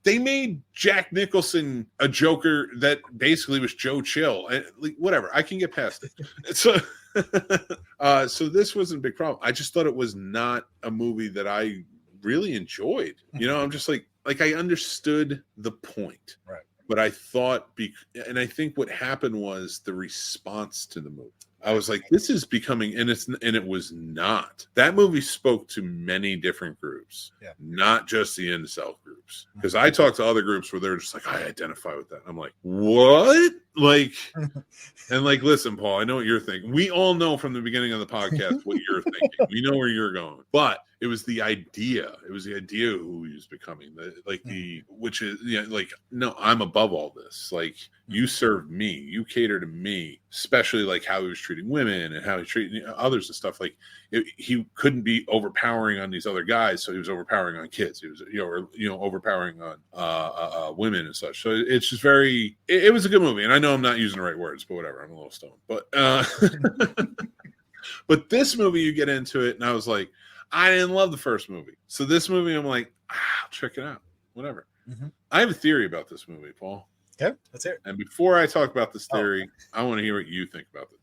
They made Jack Nicholson a Joker that basically was Joe Chill. Whatever. I can get past it. So. So this wasn't a big problem. I just thought it was not a movie that I really enjoyed. I'm just like I understood the point, right? But I thought, and I think what happened was the response to the movie. I was like, this is becoming, and it was not. That movie spoke to many different groups, not just the incel groups. Because I talked to other groups where they're just like, I identify with that. I'm like, what? And listen, Paul, I know what you're thinking. We all know from the beginning of the podcast what you're thinking. We know where you're going. But it was the idea. It was the idea of who he was becoming. Which is, no, I'm above all this. Like, you serve me. You cater to me. Especially like how he was treating women and how he treated others and stuff. Like, he couldn't be overpowering on these other guys, so he was overpowering on kids. He was, overpowering on women and such. So it's just very. It was a good movie, and I know I'm not using the right words, but whatever. I'm a little stoned. But but this movie, you get into it, and I was like, I didn't love the first movie. So this movie, I'm like, check it out. Whatever. Mm-hmm. I have a theory about this movie, Paul. Okay, let's hear it. And before I talk about this theory, I want to hear what you think about this.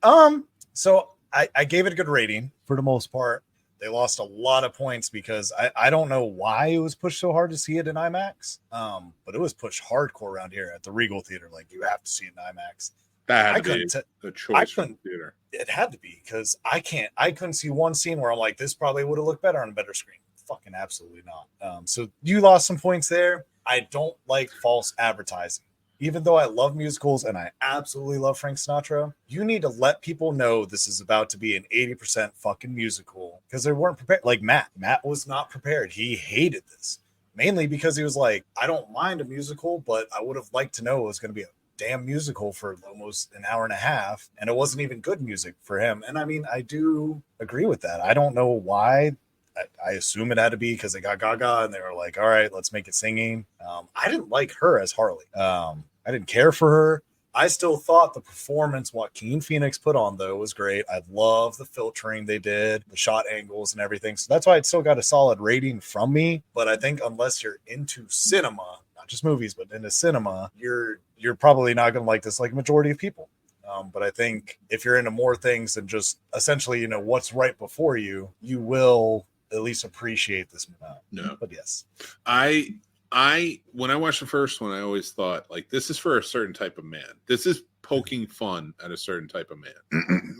So I gave it a good rating for the most part. They lost a lot of points because I don't know why it was pushed so hard to see it in IMAX. But it was pushed hardcore around here at the Regal Theater. Like, you have to see it in IMAX. That had to be a choice from the theater. It had to be, because I couldn't see one scene where I'm like, this probably would have looked better on a better screen. Fucking absolutely not. So you lost some points there. I don't like false advertising. Even though I love musicals and I absolutely love Frank Sinatra, you need to let people know this is about to be an 80% fucking musical, because they weren't prepared. Like Matt was not prepared. He hated this. mainly because he was like, I don't mind a musical, but I would have liked to know it was going to be a damn musical for almost an hour and a half, and it wasn't even good music for him. And I mean, I do agree with that. I don't know why. I assume it had to be because they got Gaga and they were like, all right, let's make it singing. I didn't like her as Harley. I didn't care for her. I still thought the performance Joaquin Phoenix put on, though, was great. I love the filtering they did, the shot angles and everything. So that's why it still got a solid rating from me. But I think unless you're into cinema, not just movies, but into cinema, you're probably not going to like this like a majority of people. But I think if you're into more things than just essentially, you know, what's right before you, you will at least appreciate this movie. No. But yes. I when I watched the first one, I always thought like this is for a certain type of man. This is poking fun at a certain type of man,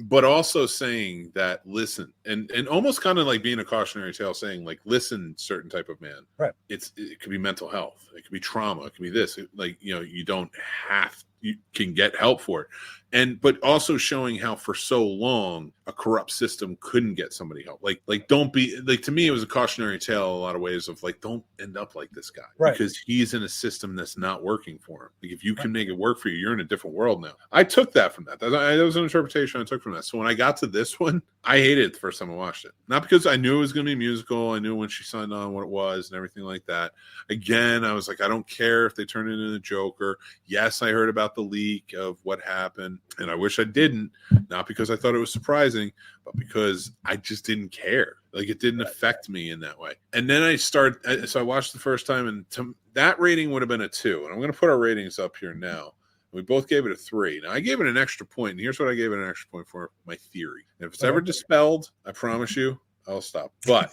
but also saying that listen and almost kind of like being a cautionary tale, saying like listen, certain type of man. Right. It could be mental health, it could be trauma, it could be this. Like you know, you don't have you can get help for it, but also showing how for so long a corrupt system couldn't get somebody help. Like don't be like, to me it was a cautionary tale in a lot of ways of like don't end up like this guy, right? Because he's in a system that's not working for him. Like if you can make it work for you, you're in a different world now. I took that from that. That was an interpretation I took from that. So when I got to this one, I hated it the first time I watched it. Not because I knew it was going to be a musical. I knew when she signed on what it was and everything like that. Again, I was like, I don't care if they turn it into the Joker. Yes, I heard about the leak of what happened, and I wish I didn't. Not because I thought it was surprising, but because I just didn't care. Like it didn't affect me in that way. And then so I watched the first time, and that rating would have been a 2. And I'm going to put our ratings up here now. We both gave it a 3. Now I gave it an extra point, and here's what I gave it an extra point for: my theory. And if it's ever dispelled, I promise you, I'll stop. But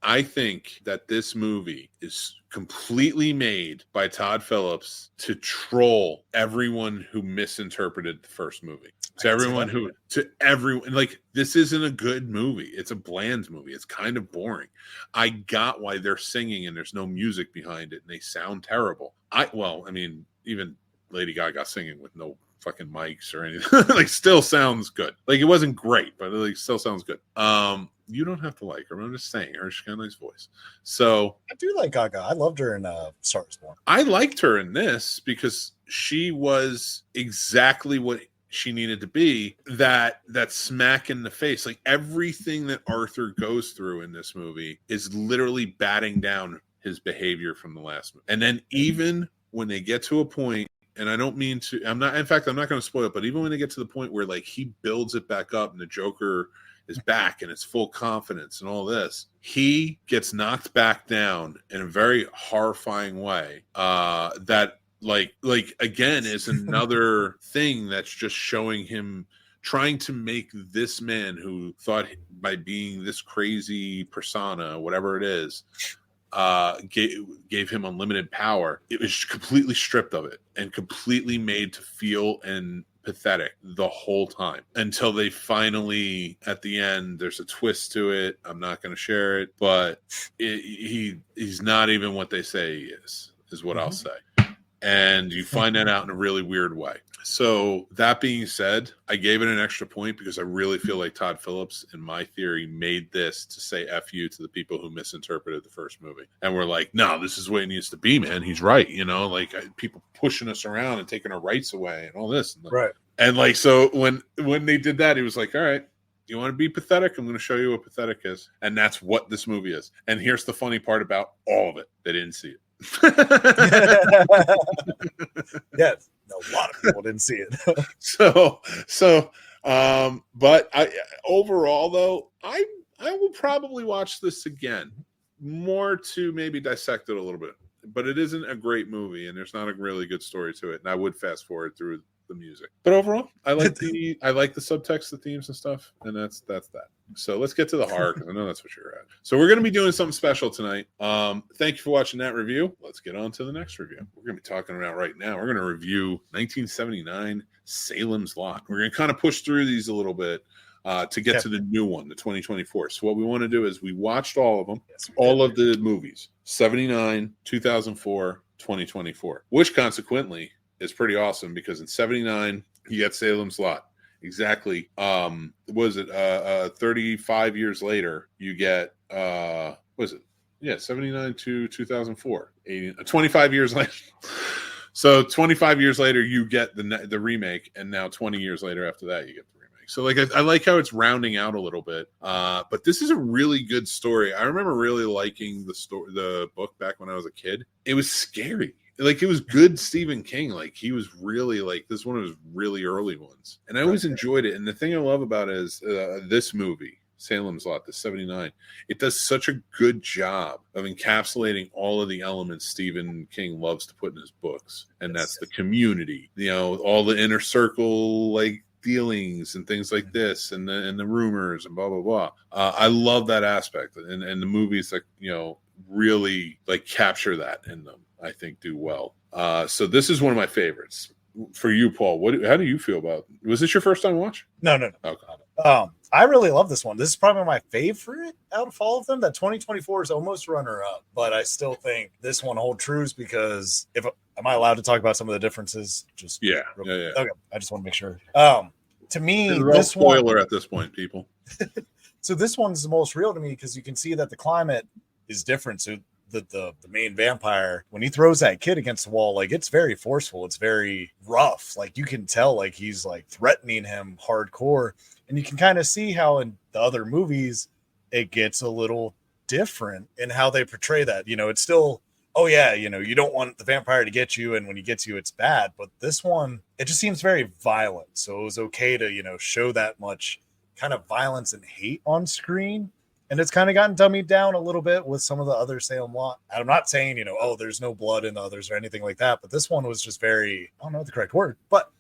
I think that this movie is completely made by Todd Phillips to troll everyone who misinterpreted the first movie. To everyone, like, this isn't a good movie. It's a bland movie. It's kind of boring. I got why they're singing and there's no music behind it and they sound terrible. Even Lady Gaga singing with no fucking mics or anything like still sounds good. Like it wasn't great, but it like still sounds good. You don't have to like her. I'm just saying her. She's got a nice voice. So I do like Gaga. I loved her in Star Is Born. I liked her in this because she was exactly what she needed to be. That smack in the face. Like everything that Arthur goes through in this movie is literally batting down his behavior from the last movie. And then even when they get to a point, and I don't mean to, I'm not going to spoil it, but even when they get to the point where like he builds it back up and the Joker is back and it's full confidence and all this, he gets knocked back down in a very horrifying way. That like again is another thing that's just showing him trying to make this man who thought by being this crazy persona, whatever it is, gave him unlimited power. It was completely stripped of it and completely made to feel and pathetic the whole time until they finally, at the end, there's a twist to it. I'm not going to share it, but he's not even what they say he is what I'll say. And you find that out in a really weird way. So that being said, I gave it an extra point because I really feel like Todd Phillips, in my theory, made this to say F you to the people who misinterpreted the first movie. And we're like, no, this is the way it needs to be, man. He's right. You know, like people pushing us around and taking our rights away and all this. And right. And like, so when they did that, he was like, all right, you want to be pathetic? I'm going to show you what pathetic is. And that's what this movie is. And here's the funny part about all of it. They didn't see it. Yes, a lot of people didn't see it. But overall though, I will probably watch this again, more to maybe dissect it a little bit. But it isn't a great movie, and there's not a really good story to it. And I would fast forward through the music. But overall, I like the subtext, the themes and stuff, and that's that. So let's get to the horror, because I know that's what you're at. So we're going to be doing something special tonight. Thank you for watching that review. Let's get on to the next review. We're going to be talking about right now. We're going to review 1979 Salem's Lot. We're going to kind of push through these a little bit to get to the new one, the 2024. So what we want to do is we watched all of them, all of the movies, 79, 2004, 2024, which consequently is pretty awesome because in 79 you get Salem's Lot. Exactly. 35 years later, you get Yeah, 79 to 2004. 25 years later. So 25 years later, you get the remake, and now 20 years later after that, you get the remake. So like I like how it's rounding out a little bit. But this is a really good story. I remember really liking the book back when I was a kid. It was scary. Like it was good Stephen King. Like he was really like this one of his really early ones, and I always enjoyed it. And the thing I love about it is this movie, Salem's Lot, the 79. It does such a good job of encapsulating all of the elements Stephen King loves to put in his books, and that's the community. You know, all the inner circle like dealings and things like this, and the rumors and blah blah blah. I love that aspect, and the movies that really like capture that in them. I think do well. So this is one of my favorites. For you, Paul, how do you feel about it? Was this your first time watch? No. Okay. I really love this one. This is probably my favorite out of all of them. That 2024 is almost runner up, but I still think this one holds true because am I allowed to talk about some of the differences? Just yeah. Okay. I just want to make sure. To me, this spoiler one at this point, people. So this one's the most real to me because you can see that the climate is different. So the main vampire, when he throws that kid against the wall, like it's very forceful, it's very rough, like you can tell like he's like threatening him hardcore, and you can kind of see how in the other movies it gets a little different in how they portray that. It's still, oh yeah, you don't want the vampire to get you, and when he gets you it's bad, but this one, it just seems very violent, so it was okay to show that much kind of violence and hate on screen. And it's kind of gotten dummied down a little bit with some of the other Salem Lot. And I'm not saying, there's no blood in the others or anything like that. But this one was just very, I don't know the correct word. But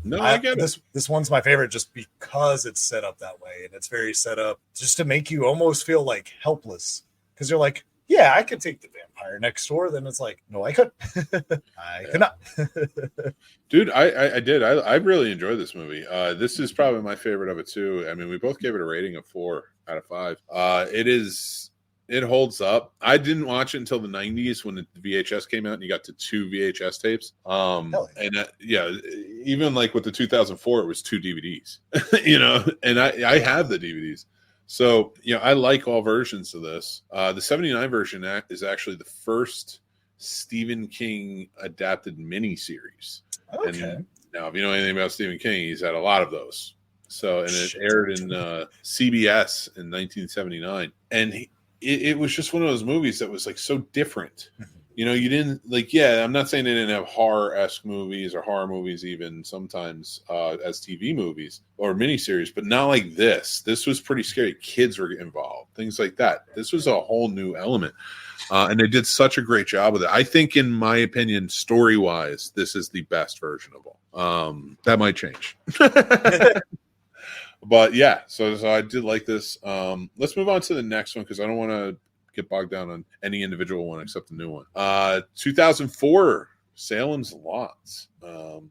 no, I get it. This one's my favorite just because it's set up that way. And it's very set up just to make you almost feel like helpless. Because you're like, yeah, I could take the vampire next door. Then it's like, no, I couldn't. I could not. Dude, I did. I really enjoyed this movie. This is probably my favorite of it too. I mean, we both gave it a rating of 4 out of 5. It holds up. I didn't watch it until the 90s when the VHS came out and you got to 2 VHS tapes. And even like with the 2004, it was 2 DVDs, and I have the DVDs. So, I like all versions of this. The 79 version is actually the first Stephen King adapted miniseries. Okay. And now, if you know anything about Stephen King, he's had a lot of those. So, and it aired in CBS in 1979. And it was just one of those movies that was like so different. You didn't like, I'm not saying they didn't have horror-esque movies or horror movies even sometimes as TV movies or miniseries, but not like this. This was pretty scary. Kids were involved, things like that. This was a whole new element. And they did such a great job with it. I think, in my opinion, story-wise, this is the best version of all. That might change. But yeah, so I did like this. Let's move on to the next one because I don't want to get bogged down on any individual one except the new one. 2004 Salem's Lots. I'm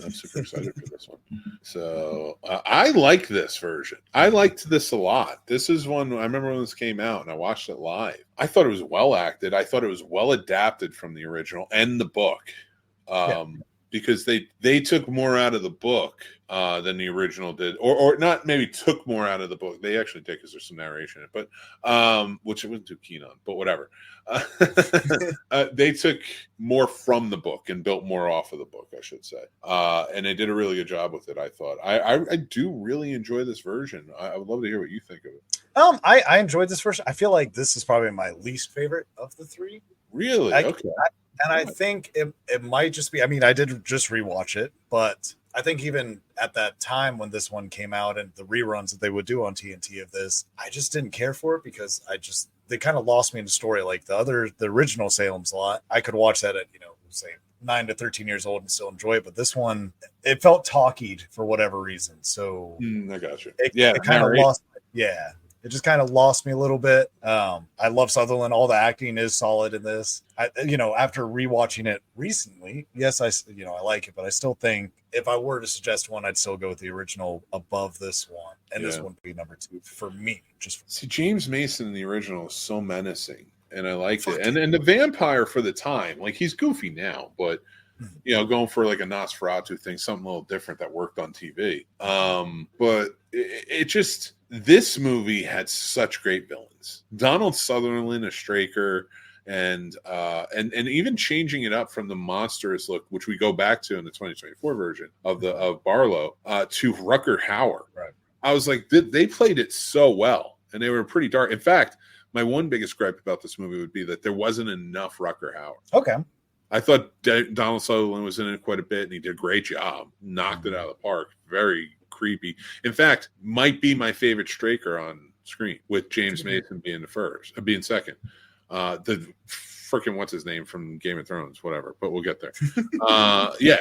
super excited for this one. So I like this version. I liked this a lot. This is one I remember when this came out and I watched it live. I thought it was well acted. I thought it was well adapted from the original and the book. Because they took more out of the book than the original did, or not maybe took more out of the book. They actually did because there's some narration in it, but which I wasn't too keen on, but whatever. They took more from the book and built more off of the book, I should say. And they did a really good job with it, I thought. I do really enjoy this version. I would love to hear what you think of it. I enjoyed this version. I feel like this is probably my least favorite of the 3. Really? Okay. And I think it might just be, I mean, I did just rewatch it, but I think even at that time when this one came out and the reruns that they would do on TNT of this, I just didn't care for it because they kind of lost me in the story. Like the original Salem's Lot, I could watch that at, say 9 to 13 years old and still enjoy it. But this one, it felt talkied for whatever reason. So I got you. It kind of lost. Yeah. It just kind of lost me a little bit. I love Sutherland. All the acting is solid in this. After rewatching it recently, yes, I like it, but I still think if I were to suggest one, I'd still go with the original above this one, and this one would be number 2 for me. See, James Mason in the original is so menacing, and I liked it. And the vampire for the time, like he's goofy now, but going for like a Nosferatu thing, something a little different that worked on TV. But it just. this movie had such great villains. Donald Sutherland as Straker, and even changing it up from the monstrous look, which we go back to in the 2024 version of Barlow, to Rutger Hauer. Right. I was like, they played it so well, and they were pretty dark. In fact, my one biggest gripe about this movie would be that there wasn't enough Rutger Hauer. Okay. I thought Donald Sutherland was in it quite a bit, and he did a great job. Knocked it out of the park. Very creepy. In fact, might be my favorite Straker on screen, with James Mason being second. The freaking what's his name from Game of Thrones, whatever. But we'll get there.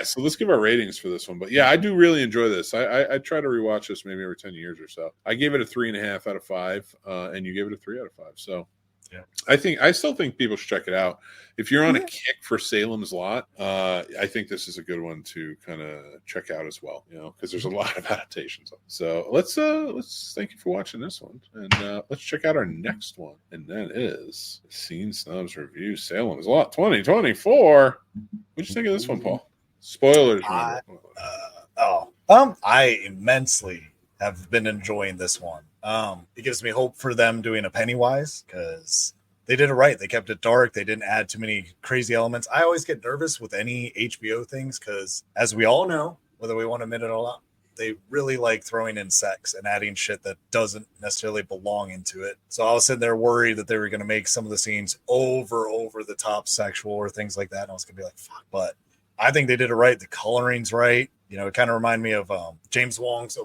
So let's give our ratings for this one. But yeah, I do really enjoy this. I try to rewatch this maybe every 10 years or so. I gave it a 3.5 out of 5, and you gave it a 3 out of 5. So. Yeah. I still think people should check it out. If you're on a kick for Salem's Lot, I think this is a good one to kind of check out as well, because there's a lot of adaptations. So let's thank you for watching this one, and let's check out our next one, and that is Scene Snobs Review Salem's Lot 2024. What'd you think of this one, Paul? Spoilers. I immensely have been enjoying this one. It gives me hope for them doing a Pennywise, because they did it right. They kept it dark. They didn't add too many crazy elements. I always get nervous with any HBO things because, as we all know, whether we want to admit it or not, they really like throwing in sex and adding shit that doesn't necessarily belong into it. So I was sitting there worried that they were going to make some of the scenes over the top sexual or things like that. And I was going to be like, fuck. But I think they did it right. The coloring's right. It kind of reminded me of James Wong's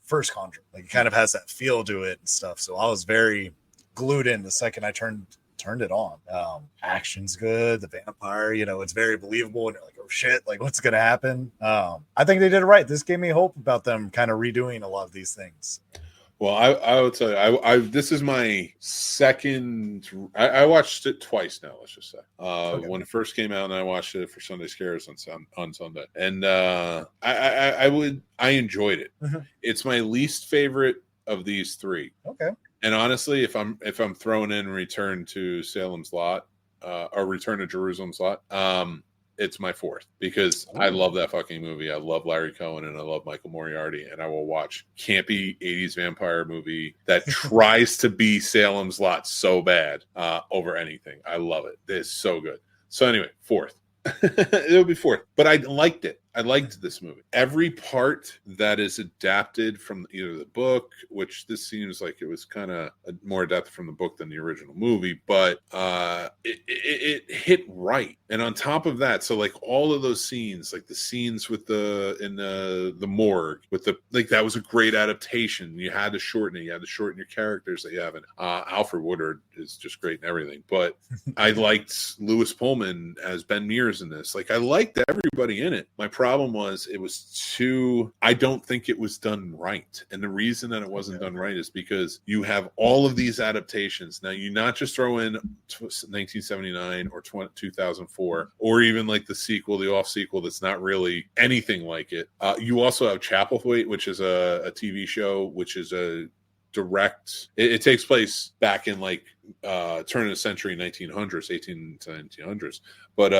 first Conjuring. Like, it kind of has that feel to it and stuff. So I was very glued in the second I turned it on. Action's good. The vampire, it's very believable. And you're like, oh shit, like what's going to happen? I think they did it right. This gave me hope about them kind of redoing a lot of these things. Well, I would tell you, this is my second. I watched it twice now. Let's just say when it first came out, and I watched it for Sunday Scares on Sunday, and I enjoyed it. Mm-hmm. It's my least favorite of these three. Okay. And honestly, if I'm throwing in Return to Salem's Lot or Return to Jerusalem's Lot, it's my fourth, because I love that fucking movie. I love Larry Cohen and I love Michael Moriarty, and I will watch campy 80s vampire movie that tries to be Salem's Lot so bad over anything. I love it. It's so good. So anyway, fourth. It'll be fourth. But I liked it. I liked this movie. Every part that is adapted from either the book, which this seems like it was kind of more adapted from the book than the original movie, but it hit right. And on top of that, so like all of those scenes, like the scenes with in the morgue, with that was a great adaptation. You had to shorten it. You had to shorten your characters that you have. And Alfred Woodard is just great and everything. But I liked Lewis Pullman as Ben Mears in this. Like, I liked everybody in it. My problem was I don't think it was done right. And the reason that it wasn't done right is because you have all of these adaptations. Now, you not just throw in 1979 or 2004, or even like the off sequel that's not really anything like it. You also have Chapelthwaite, which is a TV show, which is a direct. It takes place back in like turn of the century 1900s, 18 to 1900s, but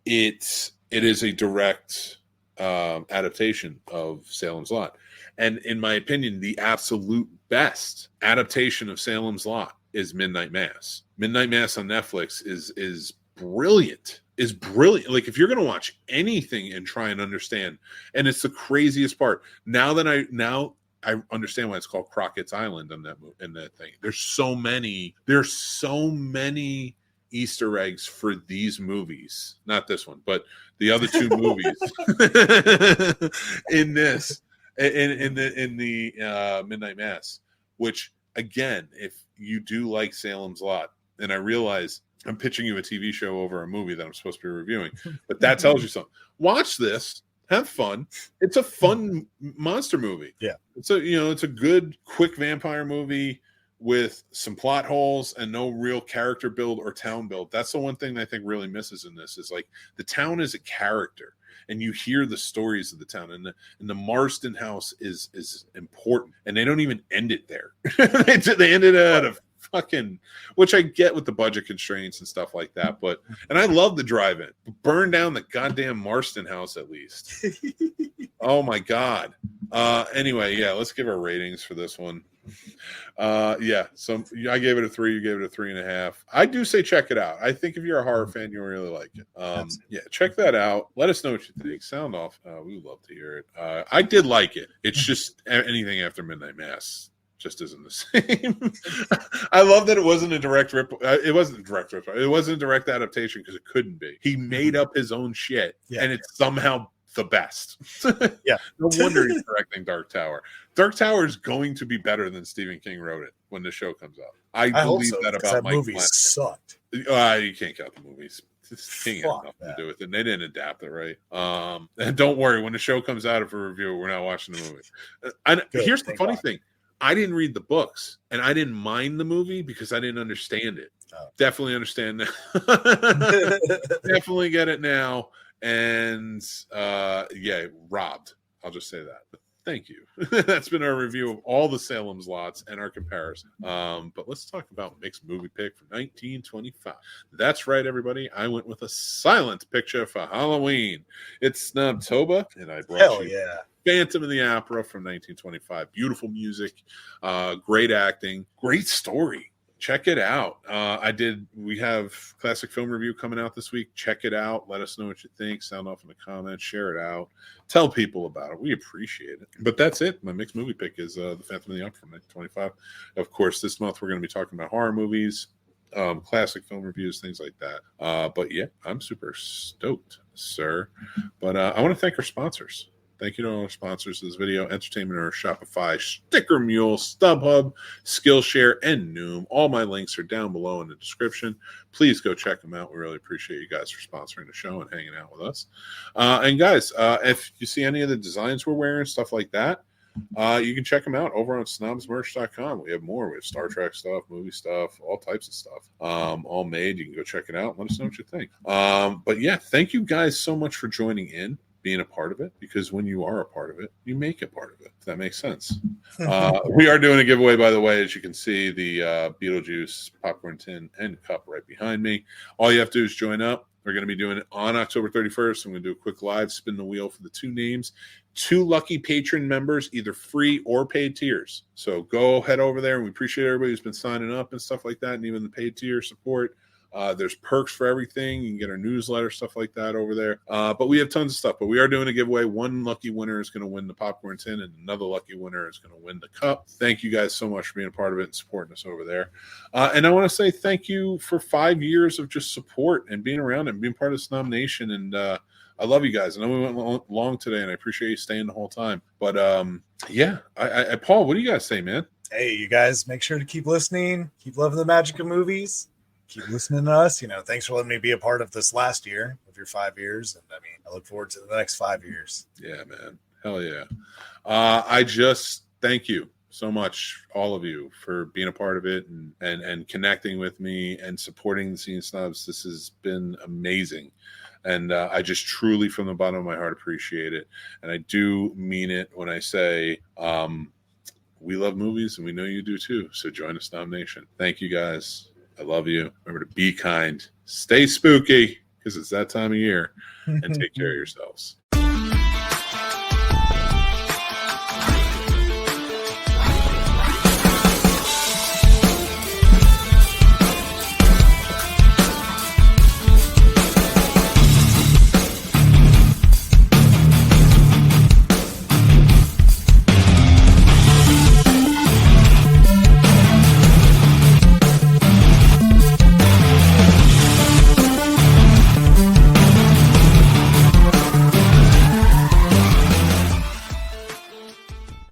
it is a direct adaptation of Salem's Lot. And in my opinion, the absolute best adaptation of Salem's Lot is Midnight Mass. Midnight Mass on Netflix is brilliant. Is brilliant. Like, if you're going to watch anything and try and understand, and it's the craziest part. Now I understand why it's called Crockett's Island in that thing. There's so many Easter eggs for these movies. Not this one, but the other two movies in this, in the Midnight Mass, which, again, if you do like Salem's Lot, and I realize I'm pitching you a TV show over a movie that I'm supposed to be reviewing, but that tells you something. Watch this. Have fun. It's a fun monster movie. Yeah. It's a good, quick vampire movie with some plot holes and no real character build or town build. That's the one thing that I think really misses in this, is like the town is a character, and you hear the stories of the town, and the Marston house is important, and they don't even end it there. They ended it at a fucking, which I get with the budget constraints and stuff like that. But, and I love the drive-in. Burn down the goddamn Marston house at least. Oh my God. Anyway, yeah, let's give our ratings for this one. Yeah, so I gave it a 3, you gave it a 3.5. I do say check it out. I think if you're a horror fan, you'll really like it. Yeah, check that out. Let us know what you think. Sound off. We would love to hear it. I did like it. It's just anything after Midnight Mass just isn't the same. I love that it wasn't a direct rip. It wasn't a direct rip. It wasn't a direct adaptation because it couldn't be. He made up his own shit, and it's somehow the best. Yeah. No wonder he's directing Dark Tower. Dark Tower is going to be better than Stephen King wrote it when the show comes out. I believe so, that about that Mike movie Flanagan. sucked. You can't count the movies. King has nothing to do with it. And they didn't adapt it right. And don't worry, when the show comes out for review, we're not watching the movie. Here's the funny thing. I didn't read the books, and I didn't mind the movie because I didn't understand it. Definitely understand that. Definitely get it now. And yeah, robbed. I'll just say that. But thank you. That's been our review of all the Salem's Lots and our comparison. But let's talk about mixed movie pick for 1925. That's right, everybody. I went with a silent picture for Halloween. It's Snobtober, and I brought Phantom of the Opera from 1925. Beautiful music, great acting, great story. Check it out. We have classic film review coming out this week. Check it out. Let us know what you think. Sound off in the comments. Share it out. Tell people about it. We appreciate it. But that's it. My mixed movie pick is The Phantom of the Opera from 1925. Of course, this month we're going to be talking about horror movies, classic film reviews, things like that. But yeah, I'm super stoked, sir. But I want to thank our sponsors. Thank you to all our sponsors of this video: Entertainment or Shopify, Sticker Mule, StubHub, Skillshare, and Noom. All my links are down below in the description. Please go check them out. We really appreciate you guys for sponsoring the show and hanging out with us. And guys, if you see any of the designs we're wearing, stuff like that, you can check them out over on snobsmerch.com. We have more. We have Star Trek stuff, movie stuff, all types of stuff, all made. You can go check it out and let us know what you think. But yeah, thank you guys so much for joining in, being a part of it, because when you are a part of it, you make a part of it, if that makes sense. We are doing a giveaway, by the way. As you can see, the Beetlejuice popcorn tin and cup right behind me. All you have to do is join up. We're going to be doing it on October 31st. I'm going to do a quick live spin the wheel for the 2 names. 2 lucky patron members, either free or paid tiers. So go head over there, and we appreciate everybody who's been signing up and stuff like that, and even the paid tier support. There's perks for everything. You can get our newsletter, stuff like that over there. But we have tons of stuff. But we are doing a giveaway. 1 lucky winner is going to win the popcorn tin, and another lucky winner is going to win the cup. Thank you guys so much for being a part of it and supporting us over there. And I want to say thank you for 5 years of just support and being around and being part of Snob Nation. And I love you guys. I know we went long today, and I appreciate you staying the whole time. But yeah, Paul, what do you guys say, man? Hey, you guys, make sure to keep listening. Keep loving the magic of movies. Keep listening to us. Thanks for letting me be a part of this last year of your 5 years. And I look forward to the next 5 years. Yeah, man. Hell yeah. I just thank you so much, all of you, for being a part of it and connecting with me and supporting the Scene Snobs. This has been amazing. And I just truly, from the bottom of my heart, appreciate it. And I do mean it when I say we love movies, and we know you do too. So join us, Snob Nation. Thank you, guys. I love you. Remember to be kind, stay spooky, because it's that time of year, and take care of yourselves.